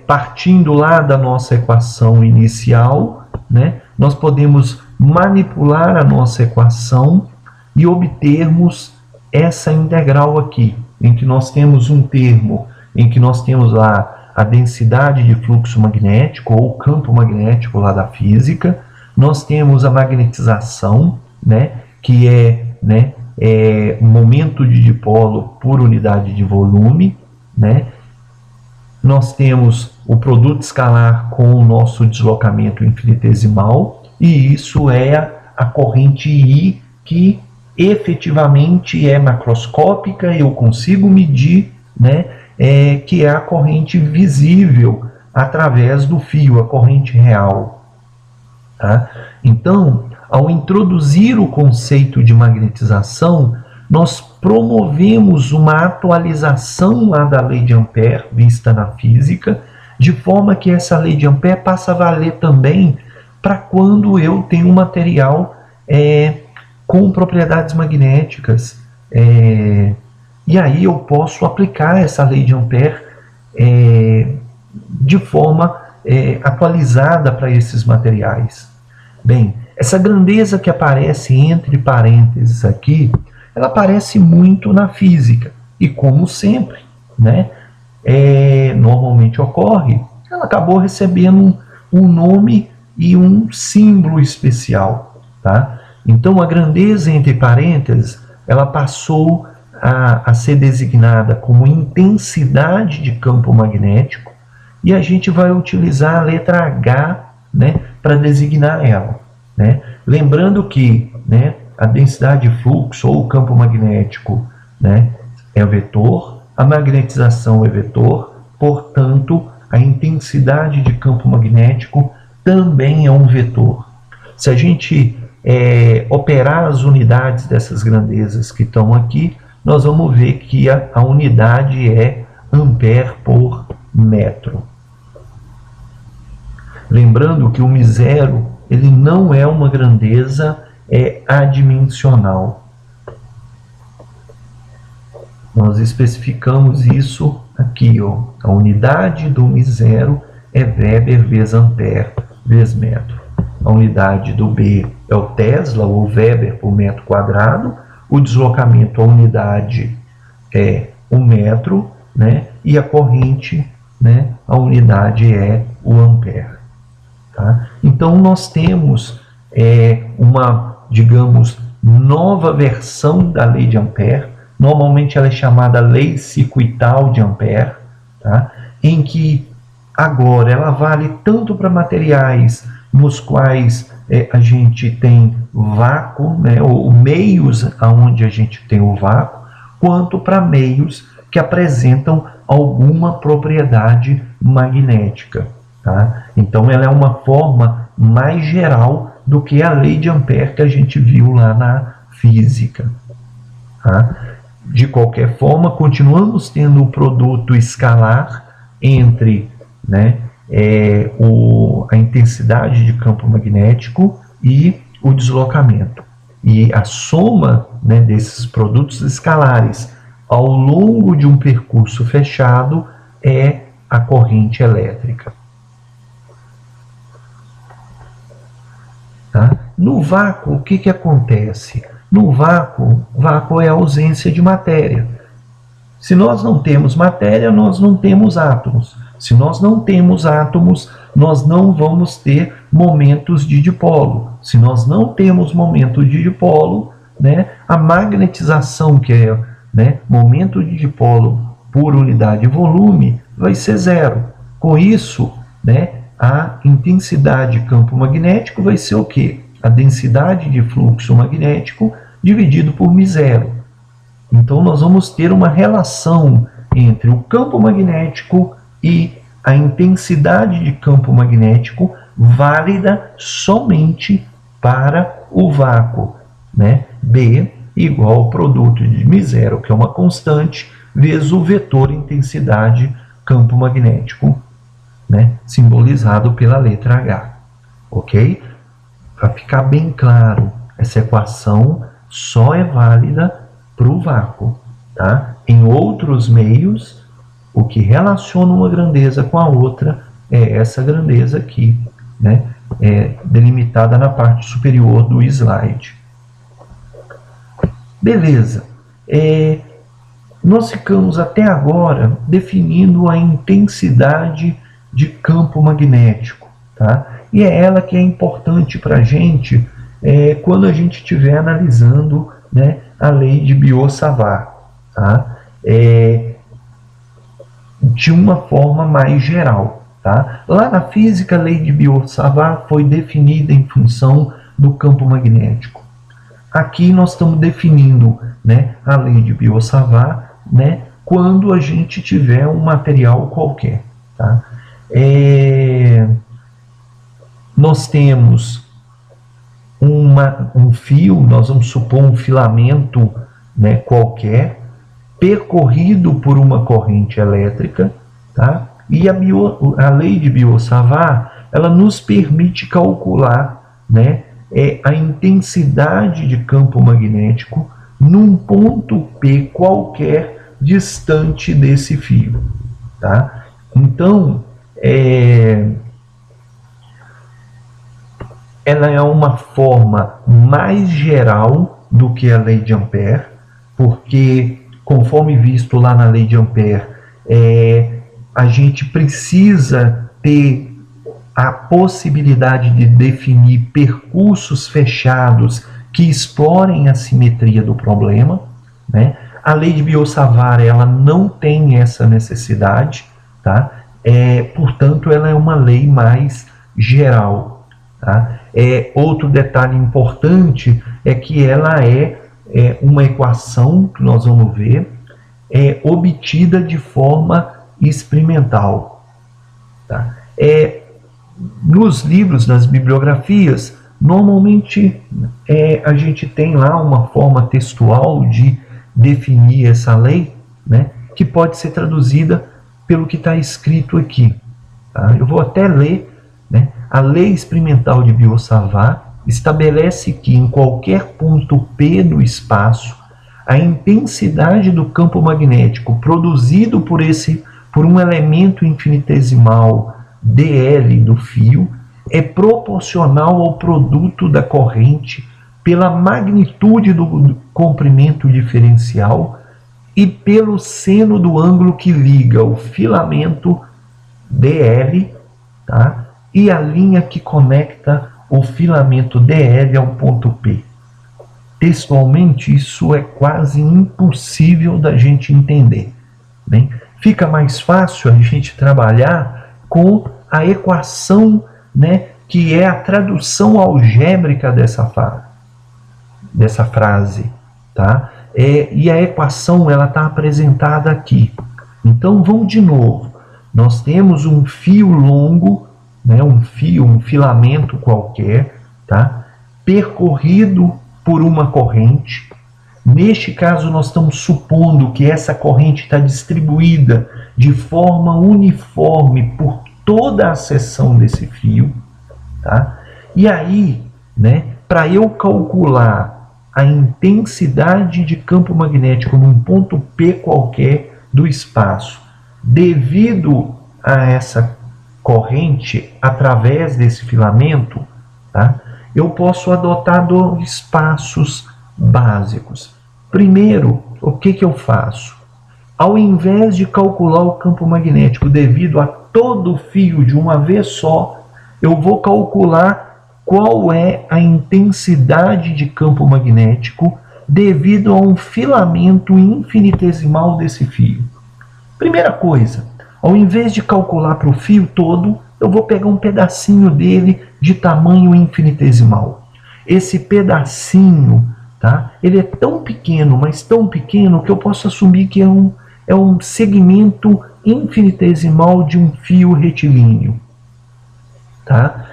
Speaker 1: partindo lá da nossa equação inicial, né, nós podemos manipular a nossa equação e obtermos essa integral aqui, em que nós temos um termo em que nós temos lá a densidade de fluxo magnético ou campo magnético lá da física, nós temos a magnetização, né, que é momento de dipolo por unidade de volume, né? Nós temos o produto escalar com o nosso deslocamento infinitesimal, e isso é a corrente I, que efetivamente é macroscópica, eu consigo medir, né, que é a corrente visível através do fio, a corrente real. Tá? Então, ao introduzir o conceito de magnetização, nós promovemos uma atualização lá da lei de Ampère, vista na física, de forma que essa lei de Ampère passa a valer também para quando eu tenho um material com propriedades magnéticas. E aí eu posso aplicar essa lei de Ampère de forma atualizada para esses materiais. Bem, essa grandeza que aparece entre parênteses aqui, ela aparece muito na física. E como sempre, né, normalmente ocorre, ela acabou recebendo um nome e um símbolo especial. Tá? Então a grandeza entre parênteses, ela passou a ser designada como intensidade de campo magnético, e a gente vai utilizar a letra H, né, para designar ela. Né? Lembrando que, né, a densidade de fluxo ou o campo magnético, né, é vetor, a magnetização é vetor, portanto, a intensidade de campo magnético também é um vetor. Se a gente operar as unidades dessas grandezas que estão aqui, nós vamos ver que a unidade é ampere por metro. Lembrando que o μ0 ele não é uma grandeza adimensional. Nós especificamos isso aqui, ó. A unidade do μ0 é Weber vezes Ampere vezes metro. A unidade do B é o Tesla, ou Weber por metro quadrado. O deslocamento, a unidade é o metro, né? E a corrente, né? A unidade é o ampere. Tá? Então nós temos uma, digamos, nova versão da lei de Ampère. Normalmente ela é chamada lei circuital de Ampère, tá? Em que agora ela vale tanto para materiais nos quais a gente tem vácuo, né, ou meios onde a gente tem o vácuo, quanto para meios que apresentam alguma propriedade magnética. Tá? Então ela é uma forma mais geral do que a lei de Ampère que a gente viu lá na física. Tá? De qualquer forma, continuamos tendo o produto escalar entre, né, a intensidade de campo magnético e o deslocamento. E a soma, né, desses produtos escalares ao longo de um percurso fechado é a corrente elétrica. Tá? No vácuo, o que acontece? No vácuo é a ausência de matéria. Se nós não temos matéria, nós não temos átomos. Se nós não temos átomos, nós não vamos ter momentos de dipolo. Se nós não temos momento de dipolo, né, a magnetização, que é, né, momento de dipolo por unidade de volume, vai ser zero. Com isso, né, a intensidade de campo magnético vai ser o quê? A densidade de fluxo magnético dividido por μ0. Então nós vamos ter uma relação entre o campo magnético e a intensidade de campo magnético válida somente para o vácuo, né? B igual ao produto de μ0, que é uma constante, vezes o vetor intensidade campo magnético, né? Simbolizado pela letra H. Ok? Para ficar bem claro, essa equação só é válida para o vácuo. Tá? Em outros meios, o que relaciona uma grandeza com a outra é essa grandeza aqui, né? Delimitada na parte superior do slide. Beleza. Nós ficamos até agora definindo a intensidade de campo magnético. Tá? E é ela que é importante para a gente quando a gente estiver analisando, né, a lei de Biot-Savart. Tá? De uma forma mais geral. Tá? Lá na física, a lei de Biot-Savart foi definida em função do campo magnético. Aqui nós estamos definindo, né, a lei de Biot-Savart, né, quando a gente tiver um material qualquer. Tá? Nós temos um fio, nós vamos supor um filamento, né, qualquer, percorrido por uma corrente elétrica, tá? E a lei de Biot-Savart, ela nos permite calcular, né, a intensidade de campo magnético num ponto P qualquer distante desse fio. Tá? Então, ela é uma forma mais geral do que a lei de Ampère, porque, conforme visto lá na lei de Ampère, a gente precisa ter a possibilidade de definir percursos fechados que explorem a simetria do problema, né? A lei de Biot-Savart, ela não tem essa necessidade, tá? Portanto, ela é uma lei mais geral. Tá? Outro detalhe importante é que ela é uma equação, que nós vamos ver, obtida de forma experimental. Tá? Nos livros, nas bibliografias, normalmente a gente tem lá uma forma textual de definir essa lei, né, que pode ser traduzida pelo que está escrito aqui. Tá? Eu vou até ler, né? A lei experimental de Biot-Savart estabelece que em qualquer ponto P do espaço, a intensidade do campo magnético produzido por um elemento infinitesimal dl do fio é proporcional ao produto da corrente pela magnitude do comprimento diferencial e pelo seno do ângulo que liga o filamento dl, tá, e a linha que conecta o filamento dl ao ponto P. Textualmente, isso é quase impossível da gente entender. Bem, fica mais fácil a gente trabalhar com a equação, né, que é a tradução algébrica dessa frase. Tá? E a equação está apresentada aqui. Então, vamos de novo. Nós temos um fio longo, né, um filamento qualquer, tá, percorrido por uma corrente. Neste caso, nós estamos supondo que essa corrente está distribuída de forma uniforme por toda a seção desse fio. Tá? E aí, né, para eu calcular a intensidade de campo magnético num ponto P qualquer do espaço, devido a essa corrente através desse filamento, tá, eu posso adotar dois passos básicos. Primeiro, o que eu faço? Ao invés de calcular o campo magnético devido a todo o fio de uma vez só, eu vou calcular qual é a intensidade de campo magnético devido a um filamento infinitesimal desse fio. Primeira coisa, ao invés de calcular para o fio todo, eu vou pegar um pedacinho dele de tamanho infinitesimal. Esse pedacinho, tá, ele é tão pequeno, mas tão pequeno, que eu posso assumir que é um segmento infinitesimal de um fio retilíneo. Tá?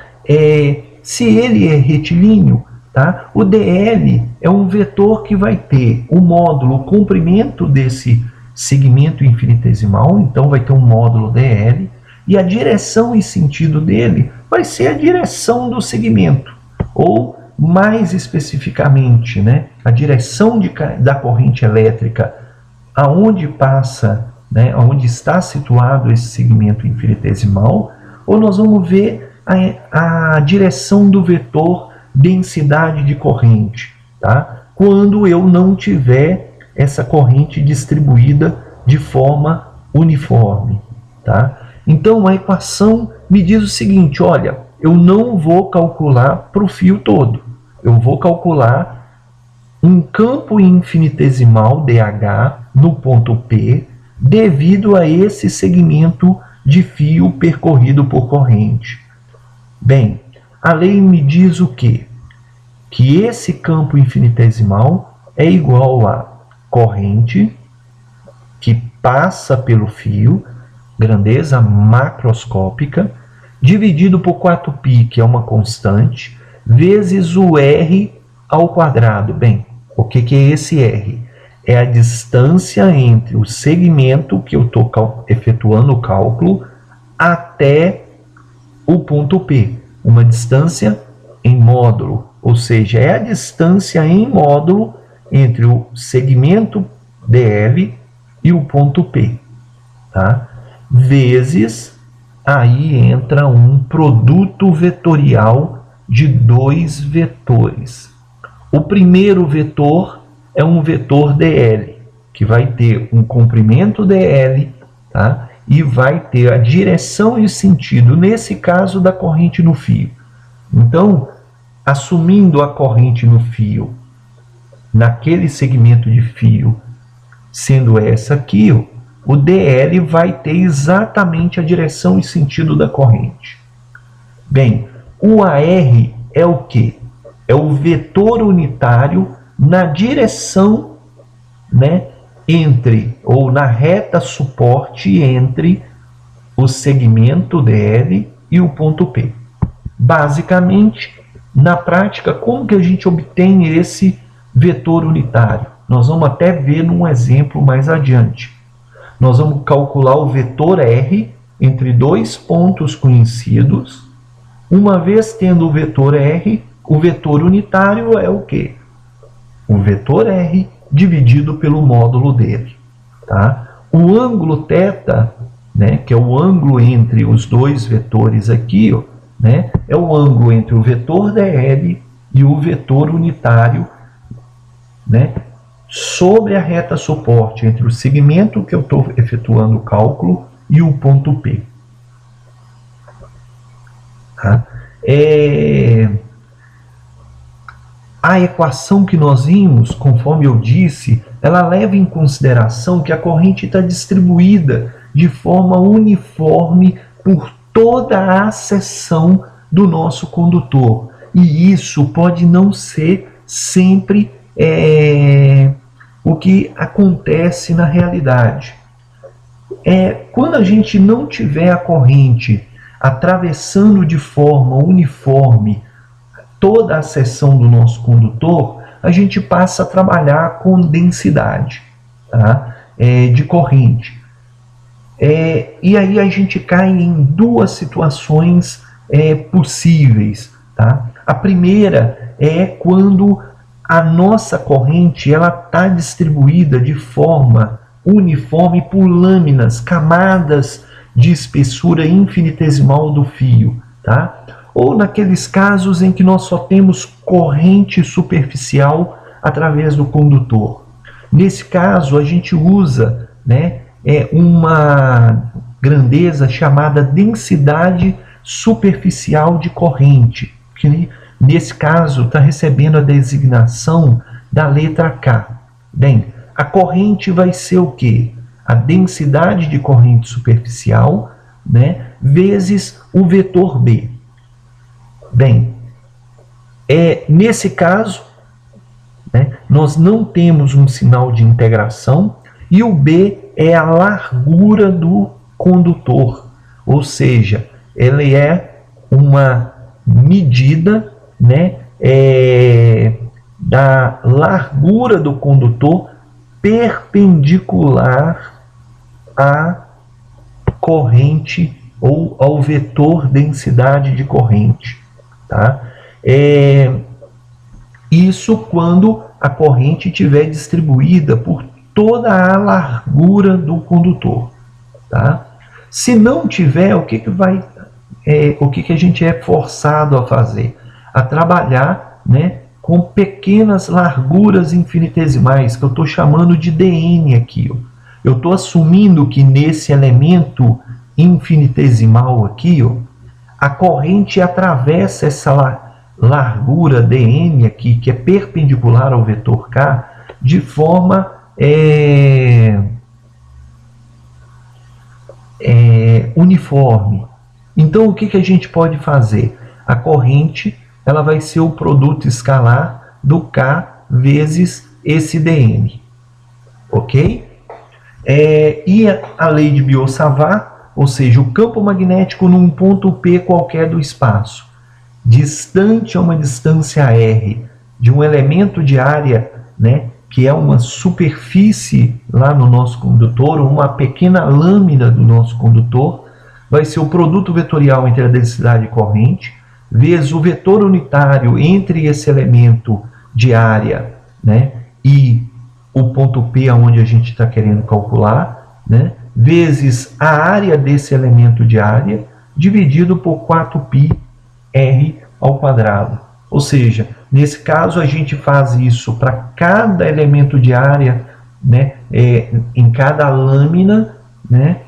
Speaker 1: Se ele é retilíneo, tá, o dl é um vetor que vai ter o módulo, o comprimento desse segmento infinitesimal, então vai ter um módulo dl, e a direção e sentido dele vai ser a direção do segmento, ou mais especificamente, né, a direção da corrente elétrica aonde passa, né, aonde está situado esse segmento infinitesimal, ou nós vamos ver a direção do vetor densidade de corrente, tá? Quando eu não tiver essa corrente distribuída de forma uniforme. Tá? Então, a equação me diz o seguinte, olha, eu não vou calcular para o fio todo, eu vou calcular um campo infinitesimal dH no ponto P devido a esse segmento de fio percorrido por corrente. Bem, a lei me diz o quê? que esse campo infinitesimal é igual a corrente que passa pelo fio, grandeza macroscópica, dividido por 4π, que é uma constante, vezes o r ao quadrado. Bem, o que é esse r? É a distância entre o segmento que eu estou efetuando o cálculo até o ponto P, uma distância em módulo, ou seja, é a distância em módulo entre o segmento DL e o ponto P, tá? Vezes, aí entra um produto vetorial de dois vetores. O primeiro vetor é um vetor DL, que vai ter um comprimento DL, tá? E vai ter a direção e o sentido, nesse caso, da corrente no fio. Então, assumindo a corrente no fio, naquele segmento de fio, sendo essa aqui, o DL vai ter exatamente a direção e sentido da corrente. Bem, o AR é o quê? É o vetor unitário na direção, né, entre, ou na reta suporte entre o segmento DL e o ponto P. Basicamente, na prática, como que a gente obtém esse vetor unitário? Nós vamos até ver num exemplo mais adiante. Nós vamos calcular o vetor R entre dois pontos conhecidos. Uma vez tendo o vetor R, o vetor unitário é o quê? O vetor R dividido pelo módulo dele. Tá? O ângulo θ, né, que é o ângulo entre os dois vetores aqui, ó, né, é o ângulo entre o vetor DL e o vetor unitário, né, sobre a reta suporte entre o segmento que eu estou efetuando o cálculo e o ponto P. Tá? A equação que nós vimos, conforme eu disse, ela leva em consideração que a corrente está distribuída de forma uniforme por toda a seção do nosso condutor. E isso pode não ser sempre o que acontece na realidade. Quando a gente não tiver a corrente atravessando de forma uniforme toda a seção do nosso condutor, a gente passa a trabalhar com densidade, tá? De corrente. E aí a gente cai em duas situações possíveis. Tá? A primeira é quando a nossa corrente está distribuída de forma uniforme por lâminas, camadas de espessura infinitesimal do fio. Tá? Ou naqueles casos em que nós só temos corrente superficial através do condutor. Nesse caso, a gente usa, né, uma grandeza chamada densidade superficial de corrente, que nesse caso está recebendo a designação da letra K. Bem, a corrente vai ser o quê? A densidade de corrente superficial, né, vezes o vetor B. Bem, nesse caso, né, nós não temos um sinal de integração e o B é a largura do condutor, ou seja, ele é uma medida, né, da largura do condutor perpendicular à corrente ou ao vetor densidade de corrente. Tá? Isso quando a corrente estiver distribuída por toda a largura do condutor. Tá? Se não tiver, o que a gente é forçado a fazer? A trabalhar, né, com pequenas larguras infinitesimais, que eu estou chamando de dn aqui. Ó. Eu estou assumindo que nesse elemento infinitesimal aqui, ó, a corrente atravessa essa largura dn aqui, que é perpendicular ao vetor k, de forma uniforme. Então, o que a gente pode fazer? A corrente ela vai ser o produto escalar do K vezes esse dm, ok? E a lei de Biot-Savart, ou seja, o campo magnético num ponto P qualquer do espaço, distante a uma distância R de um elemento de área, né, que é uma superfície lá no nosso condutor, uma pequena lâmina do nosso condutor, vai ser o produto vetorial entre a densidade e corrente, vezes o vetor unitário entre esse elemento de área, né, e o ponto P onde a gente está querendo calcular, né, vezes a área desse elemento de área, dividido por 4πr ao quadrado. Ou seja, nesse caso a gente faz isso para cada elemento de área, né, em cada lâmina, né,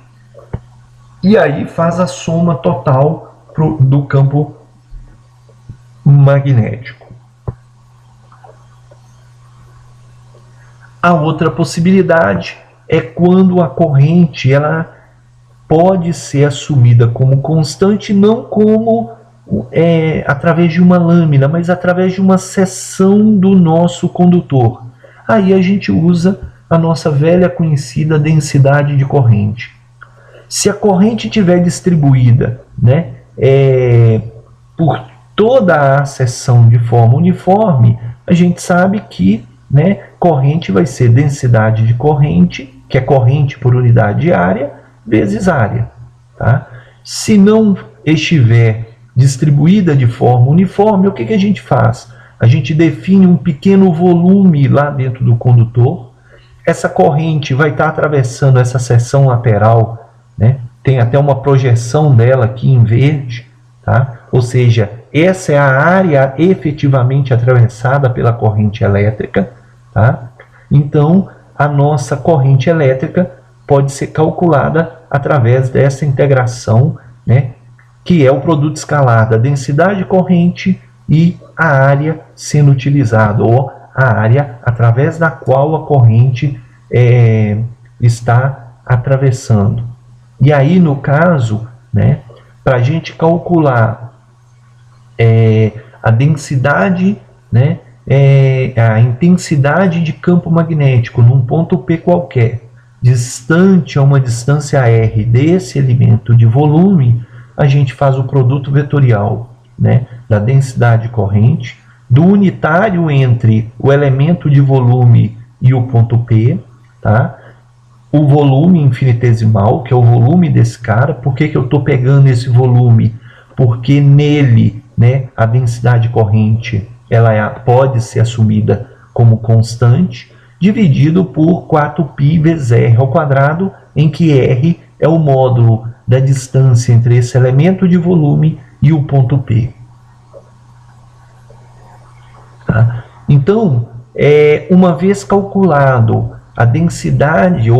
Speaker 1: e aí faz a soma total do campo magnético. A outra possibilidade é quando a corrente ela pode ser assumida como constante, não como através de uma lâmina, mas através de uma seção do nosso condutor. Aí a gente usa a nossa velha conhecida densidade de corrente. Se a corrente estiver distribuída, né, por toda a seção de forma uniforme, a gente sabe que, né, corrente vai ser densidade de corrente, que é corrente por unidade de área, vezes área. Tá? Se não estiver distribuída de forma uniforme, o que a gente faz? A gente define um pequeno volume lá dentro do condutor. Essa corrente vai estar atravessando essa seção lateral, né? Tem até uma projeção dela aqui em verde, tá? Ou seja, essa é a área efetivamente atravessada pela corrente elétrica, tá? Então, a nossa corrente elétrica pode ser calculada através dessa integração, né, que é o produto escalar da densidade de corrente e a área sendo utilizada, ou a área através da qual a corrente está atravessando. E aí, no caso, né, para a gente calcular a densidade, né, a intensidade de campo magnético num ponto P qualquer, distante a uma distância R desse elemento de volume, a gente faz o produto vetorial, né, da densidade corrente, do unitário entre o elemento de volume e o ponto P, tá? O volume infinitesimal, que é o volume desse cara. Por que eu estou pegando esse volume? Porque nele, né, a densidade corrente ela pode ser assumida como constante, dividido por 4π vezes r ao quadrado, em que r é o módulo da distância entre esse elemento de volume e o ponto P. Tá? Então, uma vez calculado a densidade,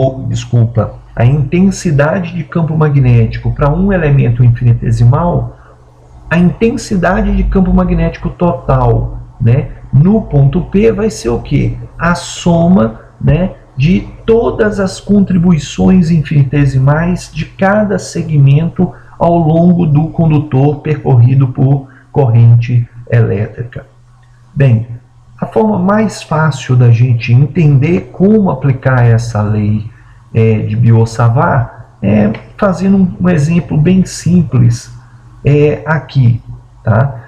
Speaker 1: a intensidade de campo magnético para um elemento infinitesimal, a intensidade de campo magnético total, né, no ponto P vai ser o quê? A soma, né, de todas as contribuições infinitesimais de cada segmento ao longo do condutor percorrido por corrente elétrica. Bem, a forma mais fácil da gente entender como aplicar essa lei de Biot-Savart é fazendo um exemplo bem simples aqui. Tá?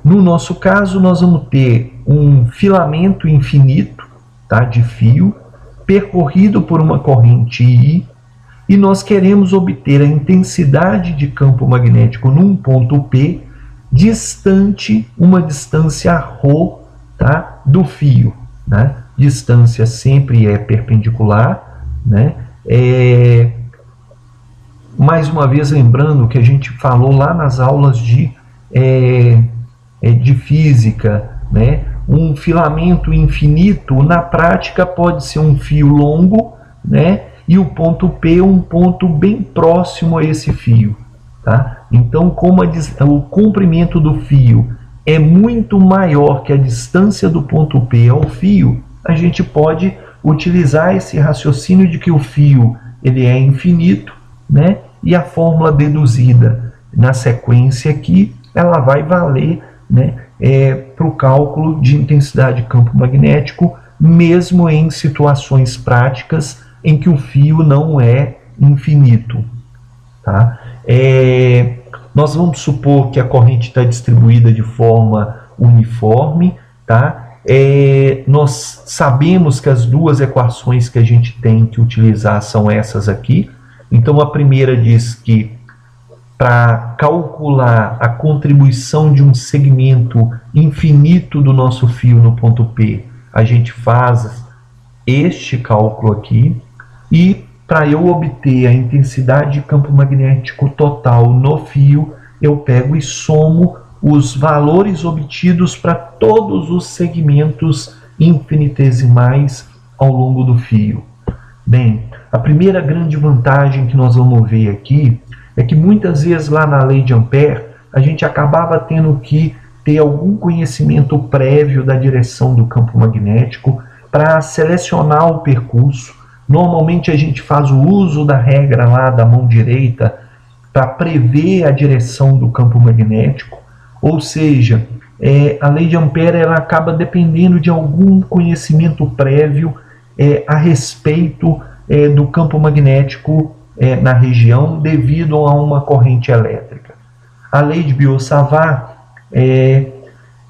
Speaker 1: No nosso caso, nós vamos ter um filamento infinito, tá, de fio, percorrido por uma corrente I, e nós queremos obter a intensidade de campo magnético num ponto P, distante uma distância ρ, tá, do fio. Né? Distância sempre é perpendicular. Né? Mais uma vez lembrando que a gente falou lá nas aulas de física, né? Um filamento infinito, na prática, pode ser um fio longo, né? E o ponto P um ponto bem próximo a esse fio. Tá? Então, como o comprimento do fio é muito maior que a distância do ponto P ao fio, a gente pode utilizar esse raciocínio de que o fio ele é infinito, né? E a fórmula deduzida na sequência aqui, ela vai valer né, para o cálculo de intensidade de campo magnético, mesmo em situações práticas em que o fio não é infinito. Tá? Nós vamos supor que a corrente está distribuída de forma uniforme. Tá? Nós sabemos que as duas equações que a gente tem que utilizar são essas aqui. Então a primeira diz que para calcular a contribuição de um segmento infinito do nosso fio no ponto P, a gente faz este cálculo aqui, e para eu obter a intensidade de campo magnético total no fio, eu pego e somo os valores obtidos para todos os segmentos infinitesimais ao longo do fio. Bem, a primeira grande vantagem que nós vamos ver aqui é que muitas vezes lá na lei de Ampère a gente acabava tendo que ter algum conhecimento prévio da direção do campo magnético para selecionar o percurso. Normalmente a gente faz o uso da regra lá da mão direita para prever a direção do campo magnético, ou seja, a lei de Ampère ela acaba dependendo de algum conhecimento prévio a respeito do campo magnético na região devido a uma corrente elétrica. A lei de Biot-Savart,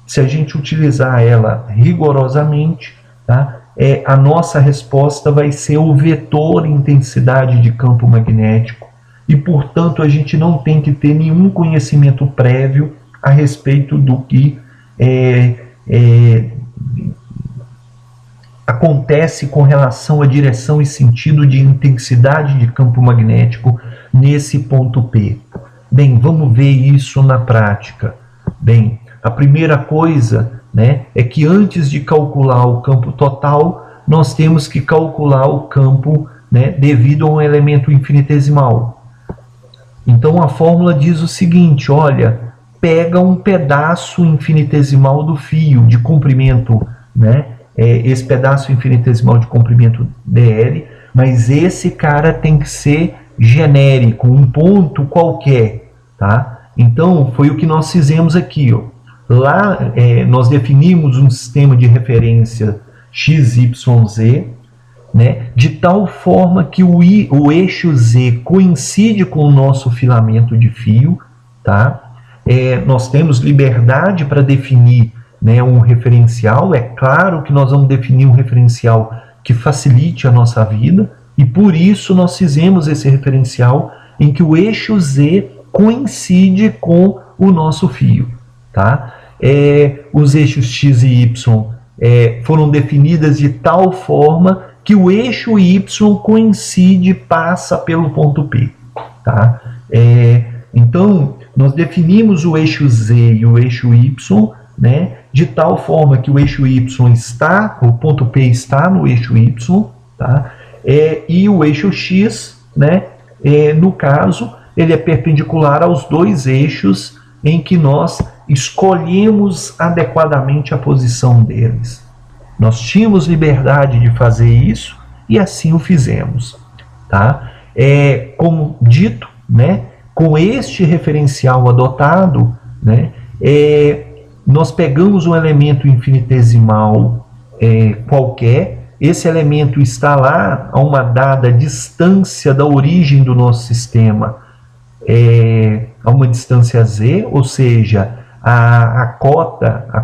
Speaker 1: se a gente utilizar ela rigorosamente, tá, a nossa resposta vai ser o vetor intensidade de campo magnético, e portanto a gente não tem que ter nenhum conhecimento prévio a respeito do que acontece com relação à direção e sentido de intensidade de campo magnético nesse ponto P. Bem, vamos ver isso na prática. Bem, a primeira coisa, né, é que antes de calcular o campo total, nós temos que calcular o campo, né, devido a um elemento infinitesimal. Então a fórmula diz o seguinte, olha, pega um pedaço infinitesimal do fio de comprimento, né, esse pedaço infinitesimal de comprimento dl, mas esse cara tem que ser genérico, um ponto qualquer, tá? Então foi o que nós fizemos aqui, ó. Lá nós definimos um sistema de referência XYZ, né, de tal forma que o eixo Z coincide com o nosso filamento de fio, tá? Nós temos liberdade para definir, né, um referencial. É claro que nós vamos definir um referencial que facilite a nossa vida, e por isso nós fizemos esse referencial em que o eixo Z coincide com o nosso fio. Tá? Os eixos X e Y foram definidas de tal forma que o eixo Y coincide, passa pelo ponto P. Tá? Então, nós definimos o eixo Z e o eixo Y, né, de tal forma que o eixo Y está, o ponto P está no eixo Y, tá? E o eixo X, né, no caso, ele é perpendicular aos dois eixos em que nós escolhemos adequadamente a posição deles. Nós tínhamos liberdade de fazer isso e assim o fizemos. Tá? Como dito, né, com este referencial adotado, né, nós pegamos um elemento infinitesimal qualquer, esse elemento está lá a uma dada distância da origem do nosso sistema, a uma distância z, ou seja, a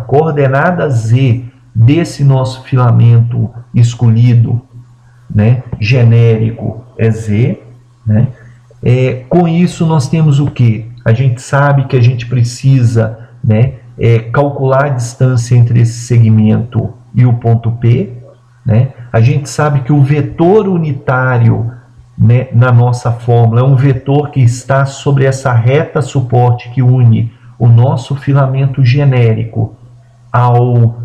Speaker 1: coordenada z desse nosso filamento escolhido, né, genérico, é z, né? Com isso nós temos o que? A gente sabe que a gente precisa, né, calcular a distância entre esse segmento e o ponto P, né? A gente sabe que o vetor unitário, né, na nossa fórmula é um vetor que está sobre essa reta suporte que une o nosso filamento genérico ao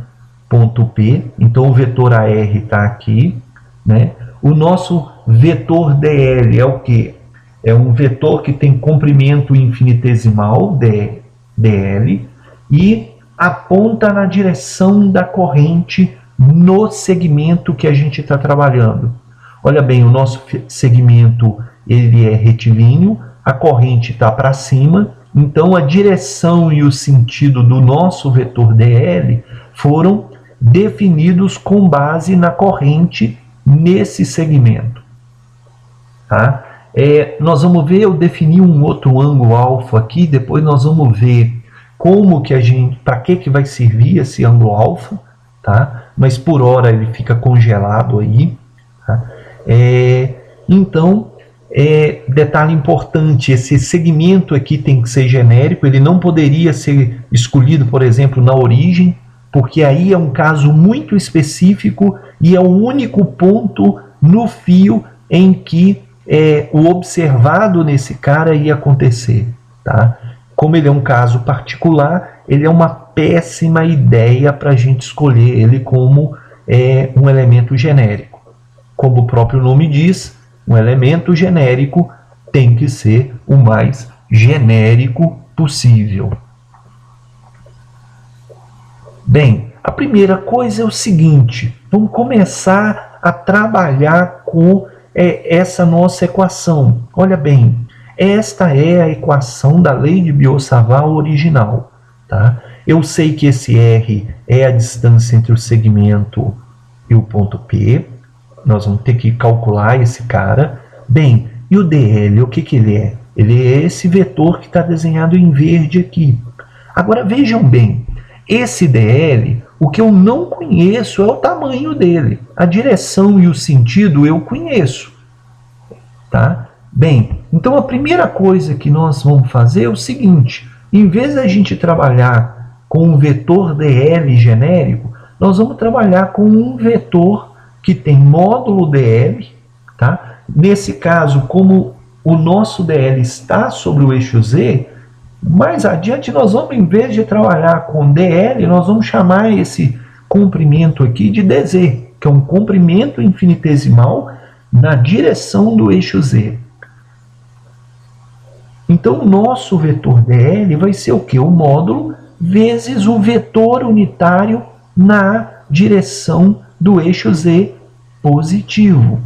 Speaker 1: ponto P. Então o vetor AR está aqui, né? O nosso vetor DL é o que? É um vetor que tem comprimento infinitesimal, DL, e aponta na direção da corrente no segmento que a gente está trabalhando. Olha bem, o nosso segmento ele é retilíneo, a corrente está para cima Então a direção e o sentido do nosso vetor dl foram definidos com base na corrente nesse segmento. Tá? Nós vamos ver, eu defini um outro ângulo alfa aqui, depois nós vamos ver como que para que vai servir esse ângulo alfa, tá? Mas por hora ele fica congelado aí, tá? Então, detalhe importante, esse segmento aqui tem que ser genérico, ele não poderia ser escolhido, por exemplo, na origem, porque aí é um caso muito específico e é o único ponto no fio em que o observado nesse cara ia acontecer, tá? Como ele é um caso particular, ele é uma péssima ideia para a gente escolher ele como um elemento genérico. Como o próprio nome diz, um elemento genérico tem que ser o mais genérico possível. Bem, a primeira coisa é o seguinte, vamos começar a trabalhar com essa nossa equação. Olha bem, esta é a equação da lei de Biot-Savart original. Tá? Eu sei que esse R é a distância entre o segmento e o ponto P. Nós vamos ter que calcular esse cara. Bem, e o dl, o que ele é? Ele é esse vetor que está desenhado em verde aqui. Agora vejam bem, esse dl, o que eu não conheço é o tamanho dele. A direção e o sentido eu conheço. Tá? Bem, então a primeira coisa que nós vamos fazer é o seguinte, em vez da gente trabalhar com um vetor dl genérico, nós vamos trabalhar com um vetor que tem módulo dl, tá? Nesse caso, como o nosso dl está sobre o eixo z, mais adiante nós vamos, em vez de trabalhar com dl, nós vamos chamar esse comprimento aqui de dz, que é um comprimento infinitesimal na direção do eixo z. Então, o nosso vetor dl vai ser o quê? O módulo vezes o vetor unitário na direção do eixo z positivo.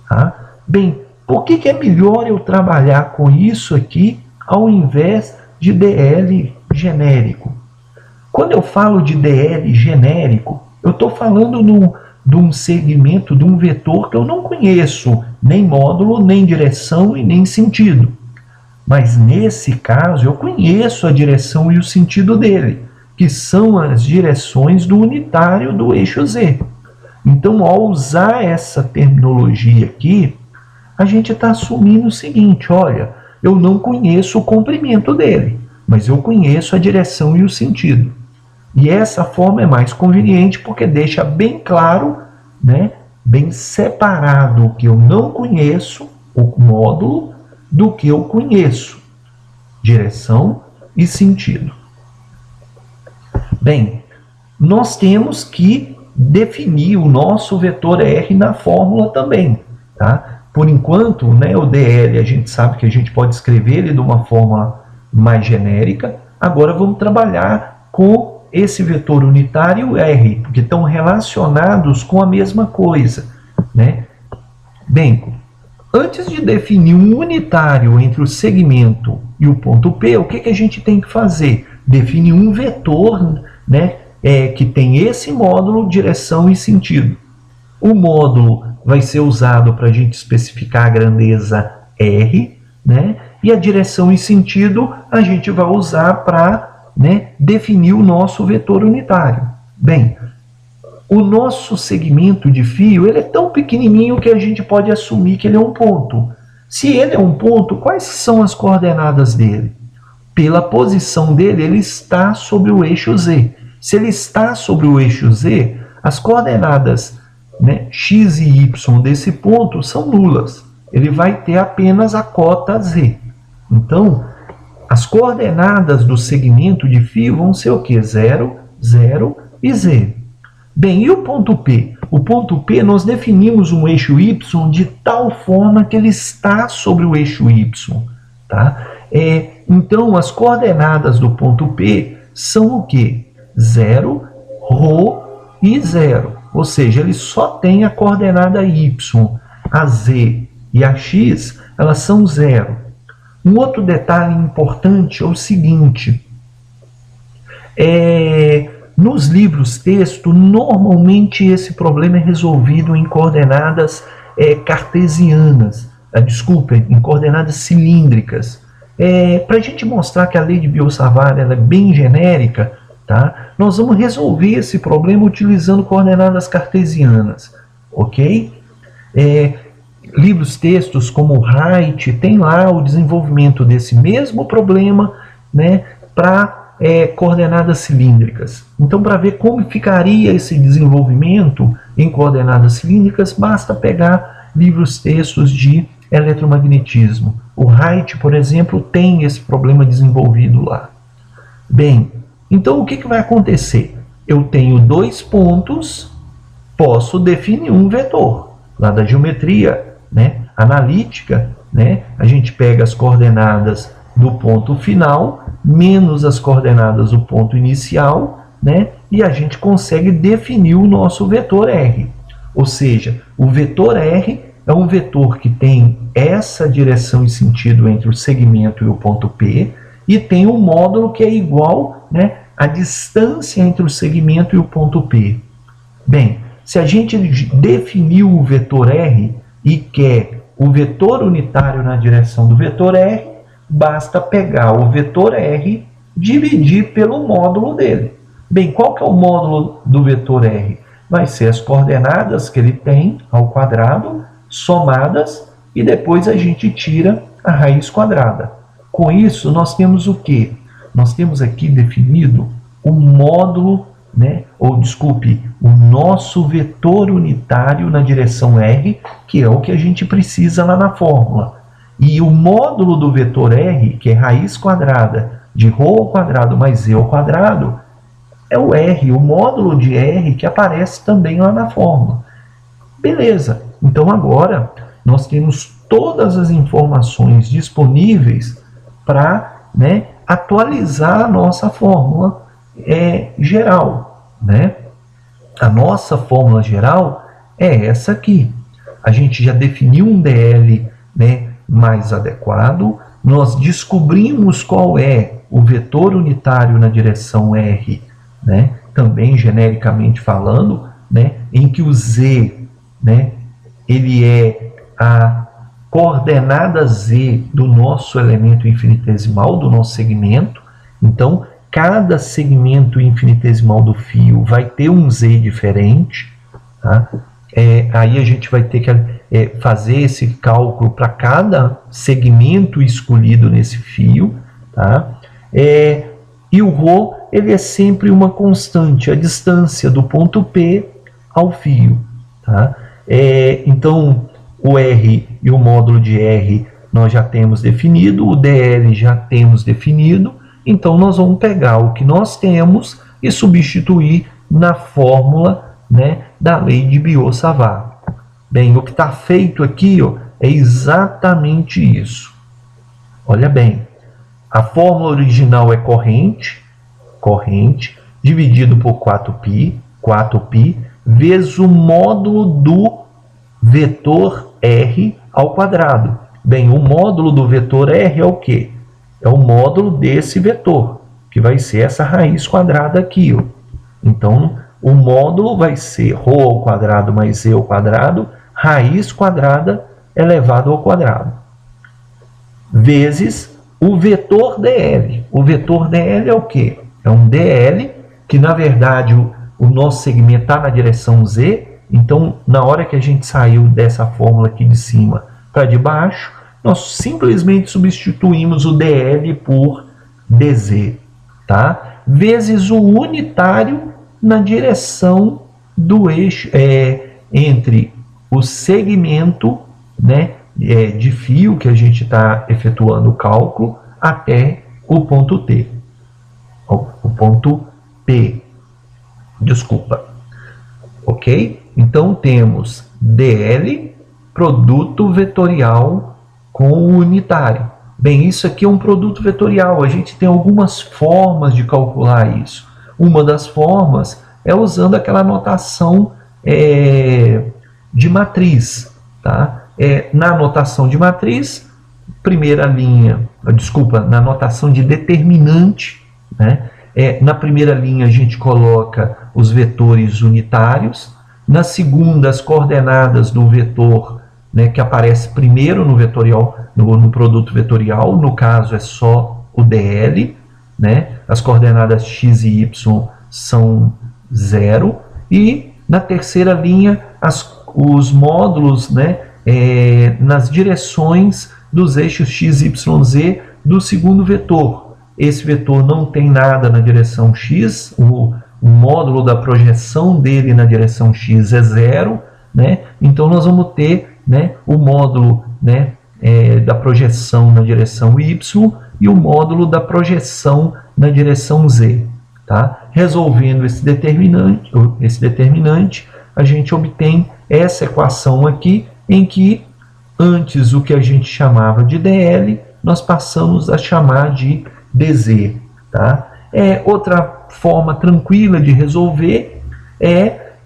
Speaker 1: Tá? Bem, por que é melhor eu trabalhar com isso aqui ao invés de dl genérico? Quando eu falo de dl genérico, eu estou falando de um segmento, de um vetor que eu não conheço nem módulo, nem direção e nem sentido. Mas nesse caso eu conheço a direção e o sentido dele, que são as direções do unitário do eixo z. Então, ao usar essa terminologia aqui, a gente está assumindo o seguinte, olha, eu não conheço o comprimento dele, mas eu conheço a direção e o sentido. E essa forma é mais conveniente porque deixa bem claro, né, bem separado que eu não conheço o módulo do que eu conheço, direção e sentido. Bem, nós temos que definir o nosso vetor R na fórmula também. Tá? Por enquanto, né, o dl a gente sabe que a gente pode escrever ele de uma forma mais genérica. Agora vamos trabalhar com esse vetor unitário R, porque estão relacionados com a mesma coisa. Né? Bem, antes de definir um unitário entre o segmento e o ponto P, o que a gente tem que fazer? Definir um vetor, né, que tem esse módulo, direção e sentido. O módulo vai ser usado para a gente especificar a grandeza R, né, e a direção e sentido a gente vai usar para, né, definir o nosso vetor unitário. Bem, o nosso segmento de fio ele é tão pequenininho que a gente pode assumir que ele é um ponto. Se ele é um ponto, quais são as coordenadas dele? Pela posição dele, ele está sobre o eixo z. Se ele está sobre o eixo z, as coordenadas, né, x e y desse ponto são nulas. Ele vai ter apenas a cota z. Então, as coordenadas do segmento de fio vão ser o quê? 0, 0 e z. Bem, e o ponto P? O ponto P nós definimos um eixo y de tal forma que ele está sobre o eixo y. Tá? Então, as coordenadas do ponto P são o quê? 0, ρ e 0. Ou seja, ele só tem a coordenada y. A z e a x, elas são 0. Um outro detalhe importante é o seguinte, nos livros texto, normalmente esse problema é resolvido em coordenadas cartesianas, em coordenadas cilíndricas. Para a gente mostrar que a lei de Biot-Savart é bem genérica, tá? Nós vamos resolver esse problema utilizando coordenadas cartesianas, ok? Livros textos como Wright tem lá o desenvolvimento desse mesmo problema, né, para coordenadas cilíndricas. Então, para ver como ficaria esse desenvolvimento em coordenadas cilíndricas, basta pegar livros textos de eletromagnetismo. O Wright, por exemplo, tem esse problema desenvolvido lá. Bem, então o que vai acontecer? Eu tenho dois pontos, posso definir um vetor. Lá da geometria, né, analítica, né, a gente pega as coordenadas do ponto final menos as coordenadas do ponto inicial, né, e a gente consegue definir o nosso vetor R. Ou seja, o vetor R é um vetor que tem essa direção e sentido entre o segmento e o ponto P, e tem um módulo que é igual, né, à distância entre o segmento e o ponto P. Bem, se a gente definiu o vetor R e quer o vetor unitário na direção do vetor R, basta pegar o vetor R, dividir pelo módulo dele. Bem, qual que é o módulo do vetor R? Vai ser as coordenadas que ele tem ao quadrado, somadas, e depois a gente tira a raiz quadrada. Com isso, nós temos o quê? Nós temos aqui definido o módulo, né, o nosso vetor unitário na direção R, que é o que a gente precisa lá na fórmula. E o módulo do vetor R, que é raiz quadrada de ρ ao quadrado mais z ao quadrado, é o R, o módulo de R que aparece também lá na fórmula. Beleza, então agora nós temos todas as informações disponíveis para, né, atualizar a nossa fórmula geral, né? A nossa fórmula geral é essa aqui. A gente já definiu um DL, né, mais adequado, nós descobrimos qual é o vetor unitário na direção R, né, também genericamente falando, né, em que o Z, né, ele é a coordenada Z do nosso elemento infinitesimal, do nosso segmento. Então, cada segmento infinitesimal do fio vai ter um Z diferente, tá? Aí a gente vai ter que fazer esse cálculo para cada segmento escolhido nesse fio, tá? E o ρ, ele é sempre uma constante, a distância do ponto P ao fio, tá? Então, o R e o módulo de R nós já temos definido, o DL já temos definido, então nós vamos pegar o que nós temos e substituir na fórmula, né, da lei de Biot-Savart. Bem, o que está feito aqui, ó, é exatamente isso. Olha bem, a fórmula original é corrente, dividido por 4π, vezes o módulo do vetor R ao quadrado. Bem, o módulo do vetor R é o quê? É o módulo desse vetor, que vai ser essa raiz quadrada aqui, ó. Então, o módulo vai ser ρ ao quadrado mais z ao quadrado, raiz quadrada elevado ao quadrado, vezes o vetor dl. O vetor dl é o quê? É um dl que, na verdade, o nosso segmento está na direção z. Então, na hora que a gente saiu dessa fórmula aqui de cima para de baixo, nós simplesmente substituímos o dl por dz, tá? Vezes o unitário na direção do eixo, entre o segmento, né, de fio que a gente está efetuando o cálculo até o ponto T, o ponto P, desculpa, ok? Então temos DL, produto vetorial com o unitário. Bem, isso aqui é um produto vetorial, a gente tem algumas formas de calcular isso. Uma das formas é usando aquela notação de matriz, tá? Na notação de matriz, primeira linha, desculpa, na notação de determinante, né? Na primeira linha a gente coloca os vetores unitários, na segunda as coordenadas do vetor, né, que aparece primeiro no vetorial, no produto vetorial, no caso é só o DL, né? As coordenadas x e y são 0, e na terceira linha os módulos, né, nas direções dos eixos x, y, z do segundo vetor. Esse vetor não tem nada na direção x, o módulo da projeção dele na direção x é 0, né? Então nós vamos ter, né, o módulo, né, da projeção na direção y e o módulo da projeção na direção z. Tá? Resolvendo esse determinante, a gente obtém essa equação aqui, em que antes o que a gente chamava de DL, nós passamos a chamar de DZ. Tá? Outra forma tranquila de resolver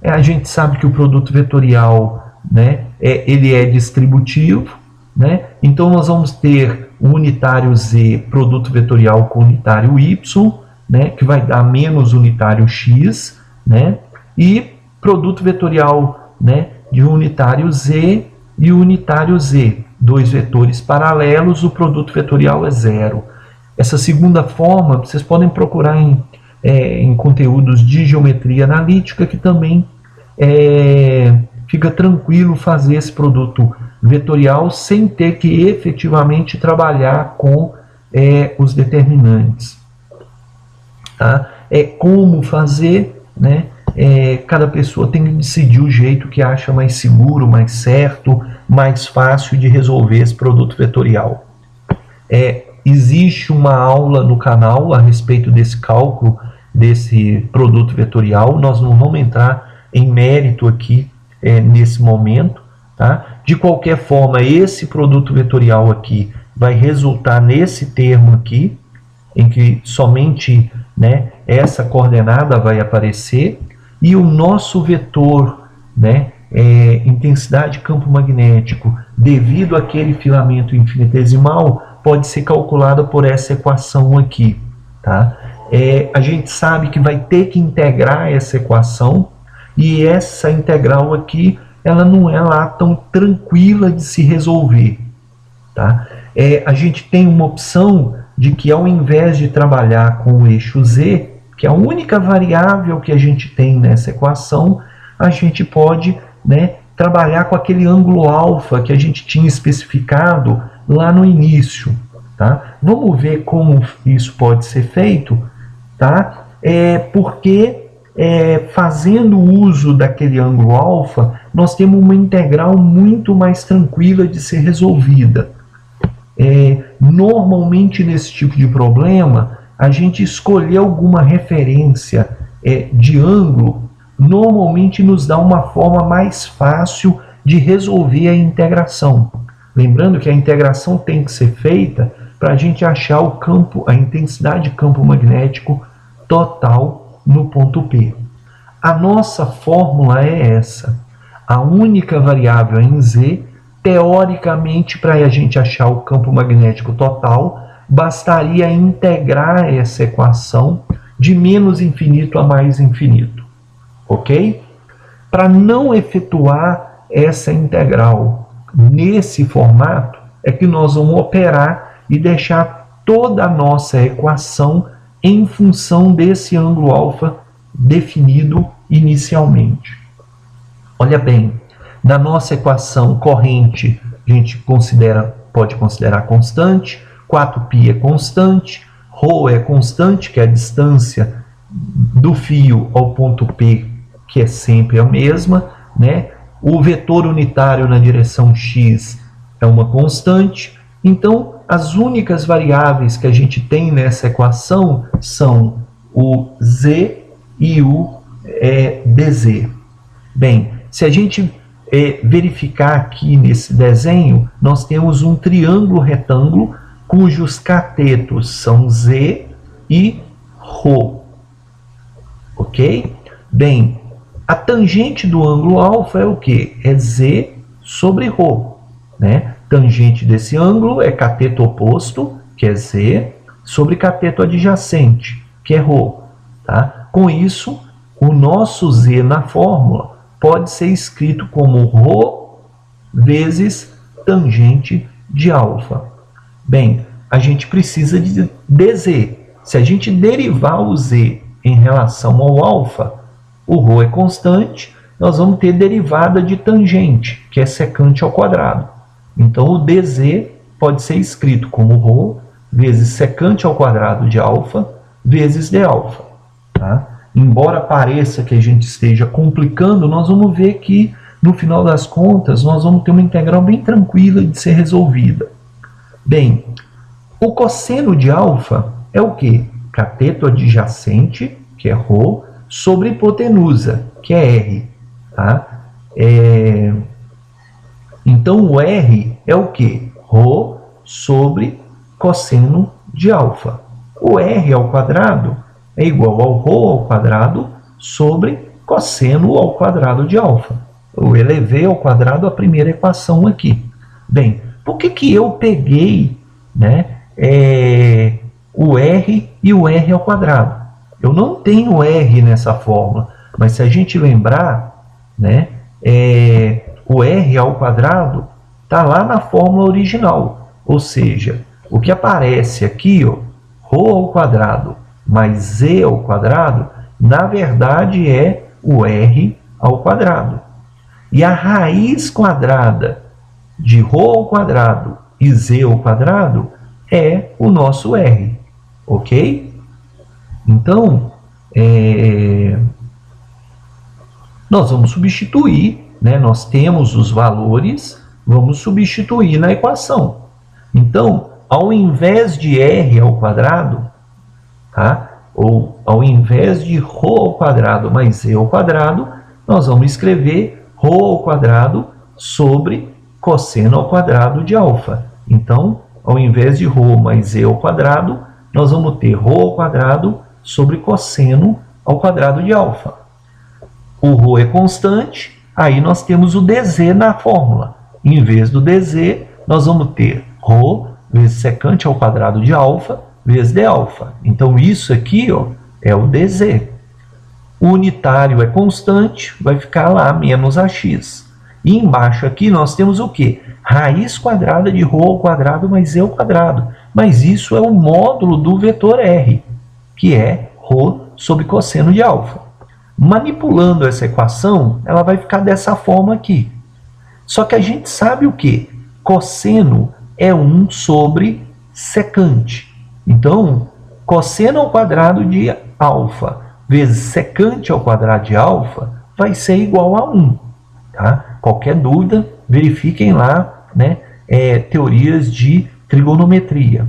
Speaker 1: a gente sabe que o produto vetorial, né, ele é distributivo, né? Então nós vamos ter o unitário Z, produto vetorial com unitário Y, né, que vai dar menos unitário X, né? E produto vetorial, né, de unitário Z e unitário Z, dois vetores paralelos, o produto vetorial é 0. Essa segunda forma vocês podem procurar em conteúdos de geometria analítica, que também fica tranquilo fazer esse produto vetorial sem ter que efetivamente trabalhar com os determinantes. Tá? Como fazer, né? Cada pessoa tem que decidir o jeito que acha mais seguro, mais certo, mais fácil de resolver esse produto vetorial. Existe uma aula no canal a respeito desse cálculo, desse produto vetorial. Nós não vamos entrar em mérito aqui nesse momento. Tá? De qualquer forma, esse produto vetorial aqui vai resultar nesse termo aqui, em que somente, né, essa coordenada vai aparecer, e o nosso vetor, né, intensidade de campo magnético, devido àquele filamento infinitesimal, pode ser calculada por essa equação aqui. Tá? A gente sabe que vai ter que integrar essa equação, e essa integral aqui, ela não é lá tão tranquila de se resolver. Tá? A gente tem uma opção de que, ao invés de trabalhar com o eixo Z, que é a única variável que a gente tem nessa equação, a gente pode, né, trabalhar com aquele ângulo alfa que a gente tinha especificado lá no início. Tá? Vamos ver como isso pode ser feito, tá? Porque fazendo uso daquele ângulo alfa, nós temos uma integral muito mais tranquila de ser resolvida. Normalmente, nesse tipo de problema, a gente escolher alguma referência de ângulo, normalmente nos dá uma forma mais fácil de resolver a integração. Lembrando que a integração tem que ser feita para a gente achar o campo, a intensidade de campo magnético total no ponto P. A nossa fórmula é essa. A única variável é em Z. Teoricamente, para a gente achar o campo magnético total, bastaria integrar essa equação de menos infinito a mais infinito. Ok? Para não efetuar essa integral nesse formato, é que nós vamos operar e deixar toda a nossa equação em função desse ângulo alfa definido inicialmente. Olha bem, na nossa equação corrente, a gente pode considerar constante, 4π é constante, ρ é constante, que é a distância do fio ao ponto P, que é sempre a mesma, né? O vetor unitário na direção x é uma constante. Então, as únicas variáveis que a gente tem nessa equação são o z e o dz. Bem, se a gente verificar aqui nesse desenho, nós temos um triângulo retângulo cujos catetos são z e ρ. Ok? Bem, a tangente do ângulo alfa é o quê? É z sobre ρ. Né? tangente desse ângulo é cateto oposto, que é Z, sobre cateto adjacente, que é ρ. Tá? Com isso, o nosso Z na fórmula pode ser escrito como ρ vezes tangente de alfa. Bem, a gente precisa de dz. Se a gente derivar o Z em relação ao alfa, o ρ é constante, nós vamos ter derivada de tangente, que é secante ao quadrado. Então, o dz pode ser escrito como ρ vezes secante ao quadrado de alfa vezes d alfa. Tá? Embora pareça que a gente esteja complicando, nós vamos ver que, no final das contas, nós vamos ter uma integral bem tranquila de ser resolvida. Bem, o cosseno de alfa é o quê? Cateto adjacente, que é ρ, sobre hipotenusa, que é r. Tá? Então, o r é o quê? ρ sobre cosseno de alfa. O r ao quadrado é igual ao ρ ao quadrado sobre cosseno ao quadrado de alfa. Eu elevei ao quadrado a primeira equação aqui. Bem, por que eu peguei, né, o r e o r ao quadrado? Eu não tenho r nessa fórmula, mas se a gente lembrar, né, o r ao quadrado está lá na fórmula original. Ou seja, o que aparece aqui, ó, ρ ao quadrado mais z ao quadrado, na verdade é o r ao quadrado. E a raiz quadrada de ρ ao quadrado e z ao quadrado é o nosso r, ok? Então, nós vamos substituir, né? Nós temos os valores, vamos substituir na equação. Então, ao invés de r ao quadrado, tá? Ou ao invés de ρ ao quadrado mais z ao quadrado, nós vamos escrever ρ ao quadrado sobre cosseno ao quadrado de alfa. Então, ao invés de ρ mais z ao quadrado, nós vamos ter ρ ao quadrado sobre cosseno ao quadrado de alfa. O ρ é constante, aí nós temos o dz na fórmula. Em vez do dz, nós vamos ter ρ vezes secante ao quadrado de alfa vezes d alfa. Então, isso aqui, ó, é o dz. O unitário é constante, vai ficar lá menos ax. E embaixo aqui nós temos o quê? Raiz quadrada de ρ ao quadrado mais z ao quadrado. Mas isso é o módulo do vetor r, que é ρ sobre cosseno de alfa. Manipulando essa equação, ela vai ficar dessa forma aqui. Só que a gente sabe o quê? Cosseno é 1 sobre secante. Então, cosseno ao quadrado de alfa vezes secante ao quadrado de alfa vai ser igual a 1. Tá? Qualquer dúvida, verifiquem lá, né, teorias de trigonometria.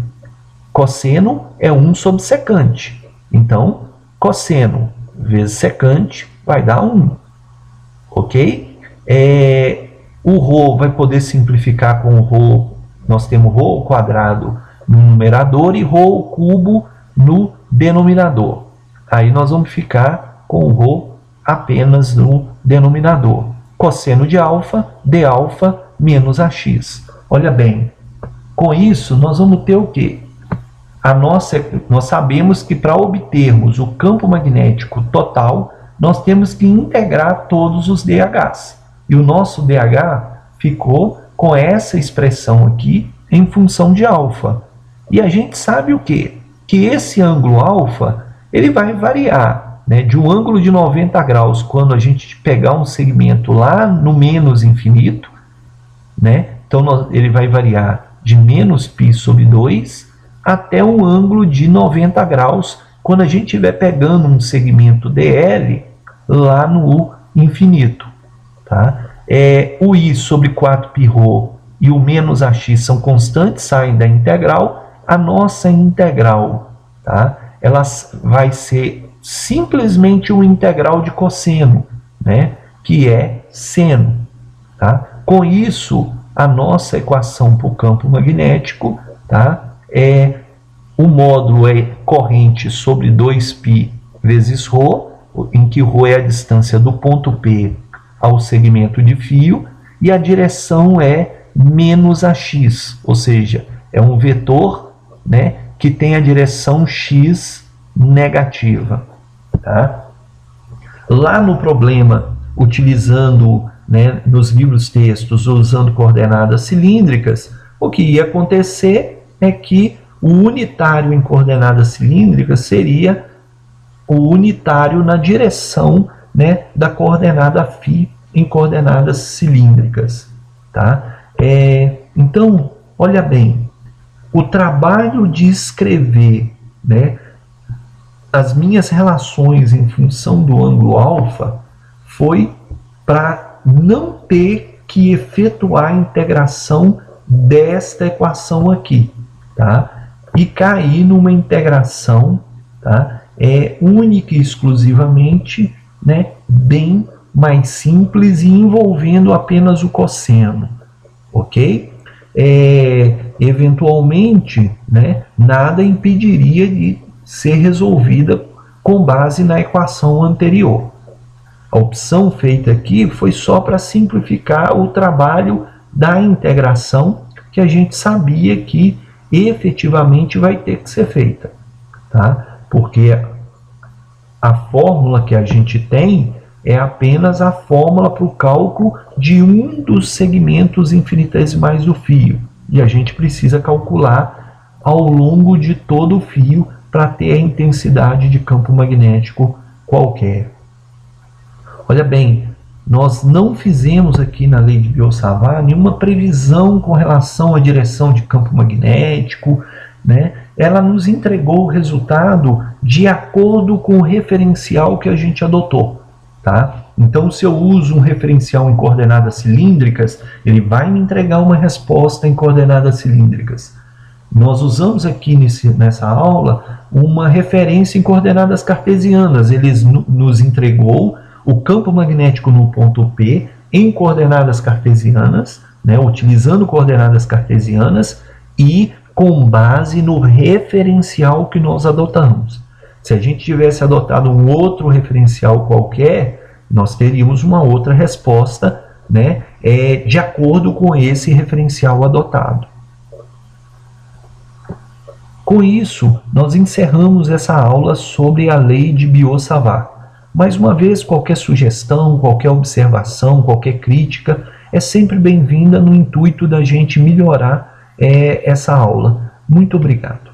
Speaker 1: Cosseno é 1 sobre secante. Então, cosseno vezes secante vai dar 1. Ok? O ρ vai poder simplificar com o ρ. Nós temos ρ ao quadrado no numerador e ρ ao cubo no denominador. Aí nós vamos ficar com o ρ apenas no denominador. Cosseno de alfa, d alfa menos ax. Olha bem, com isso nós vamos ter o quê? Nós sabemos que para obtermos o campo magnético total, nós temos que integrar todos os DHs. E o nosso DH ficou com essa expressão aqui em função de alfa. E a gente sabe o quê? Que esse ângulo alfa, ele vai variar, né, de um ângulo de 90 graus quando a gente pegar um segmento lá no menos infinito, né? Então ele vai variar de menos π sobre 2 até um ângulo de 90 graus quando a gente estiver pegando um segmento dl lá no infinito. Tá? O i sobre 4πρ e o menos ax são constantes, saem da integral. A nossa integral, tá? Ela vai ser simplesmente uma integral de cosseno, né? Que é seno. Tá? Com isso, a nossa equação para o campo magnético, tá? O módulo é corrente sobre 2π vezes ρ, em que ρ é a distância do ponto P ao segmento de fio, e a direção é menos AX, ou seja, é um vetor, né, que tem a direção X negativa. Tá? Lá no problema, utilizando, né, nos livros textos, usando coordenadas cilíndricas, o que ia acontecer é que o unitário em coordenadas cilíndricas seria o unitário na direção, né, da coordenada φ em coordenadas cilíndricas. Tá? Então, olha bem, o trabalho de escrever, né, as minhas relações em função do ângulo alfa foi para não ter que efetuar a integração desta equação aqui, tá? E cair numa integração, tá? Única e exclusivamente, né, bem mais simples e envolvendo apenas o cosseno, ok? Eventualmente, né, nada impediria de ser resolvida com base na equação anterior. A opção feita aqui foi só para simplificar o trabalho da integração, que a gente sabia que efetivamente vai ter que ser feita, tá? Porque a fórmula que a gente tem é apenas a fórmula para o cálculo de um dos segmentos infinitesimais do fio, e a gente precisa calcular ao longo de todo o fio para ter a intensidade de campo magnético qualquer. Olha bem, nós não fizemos aqui na lei de Biot-Savart nenhuma previsão com relação à direção de campo magnético, né? Ela nos entregou o resultado de acordo com o referencial que a gente adotou, tá? Então, se eu uso um referencial em coordenadas cilíndricas, ele vai me entregar uma resposta em coordenadas cilíndricas. Nós usamos aqui nessa aula uma referência em coordenadas cartesianas. Ele nos entregou o campo magnético no ponto P em coordenadas cartesianas, né, utilizando coordenadas cartesianas e com base no referencial que nós adotamos. Se a gente tivesse adotado um outro referencial qualquer, nós teríamos uma outra resposta, né, de acordo com esse referencial adotado. Com isso, nós encerramos essa aula sobre a lei de Biot-Savart. Mais uma vez, qualquer sugestão, qualquer observação, qualquer crítica é sempre bem-vinda no intuito da gente melhorar essa aula. Muito obrigado.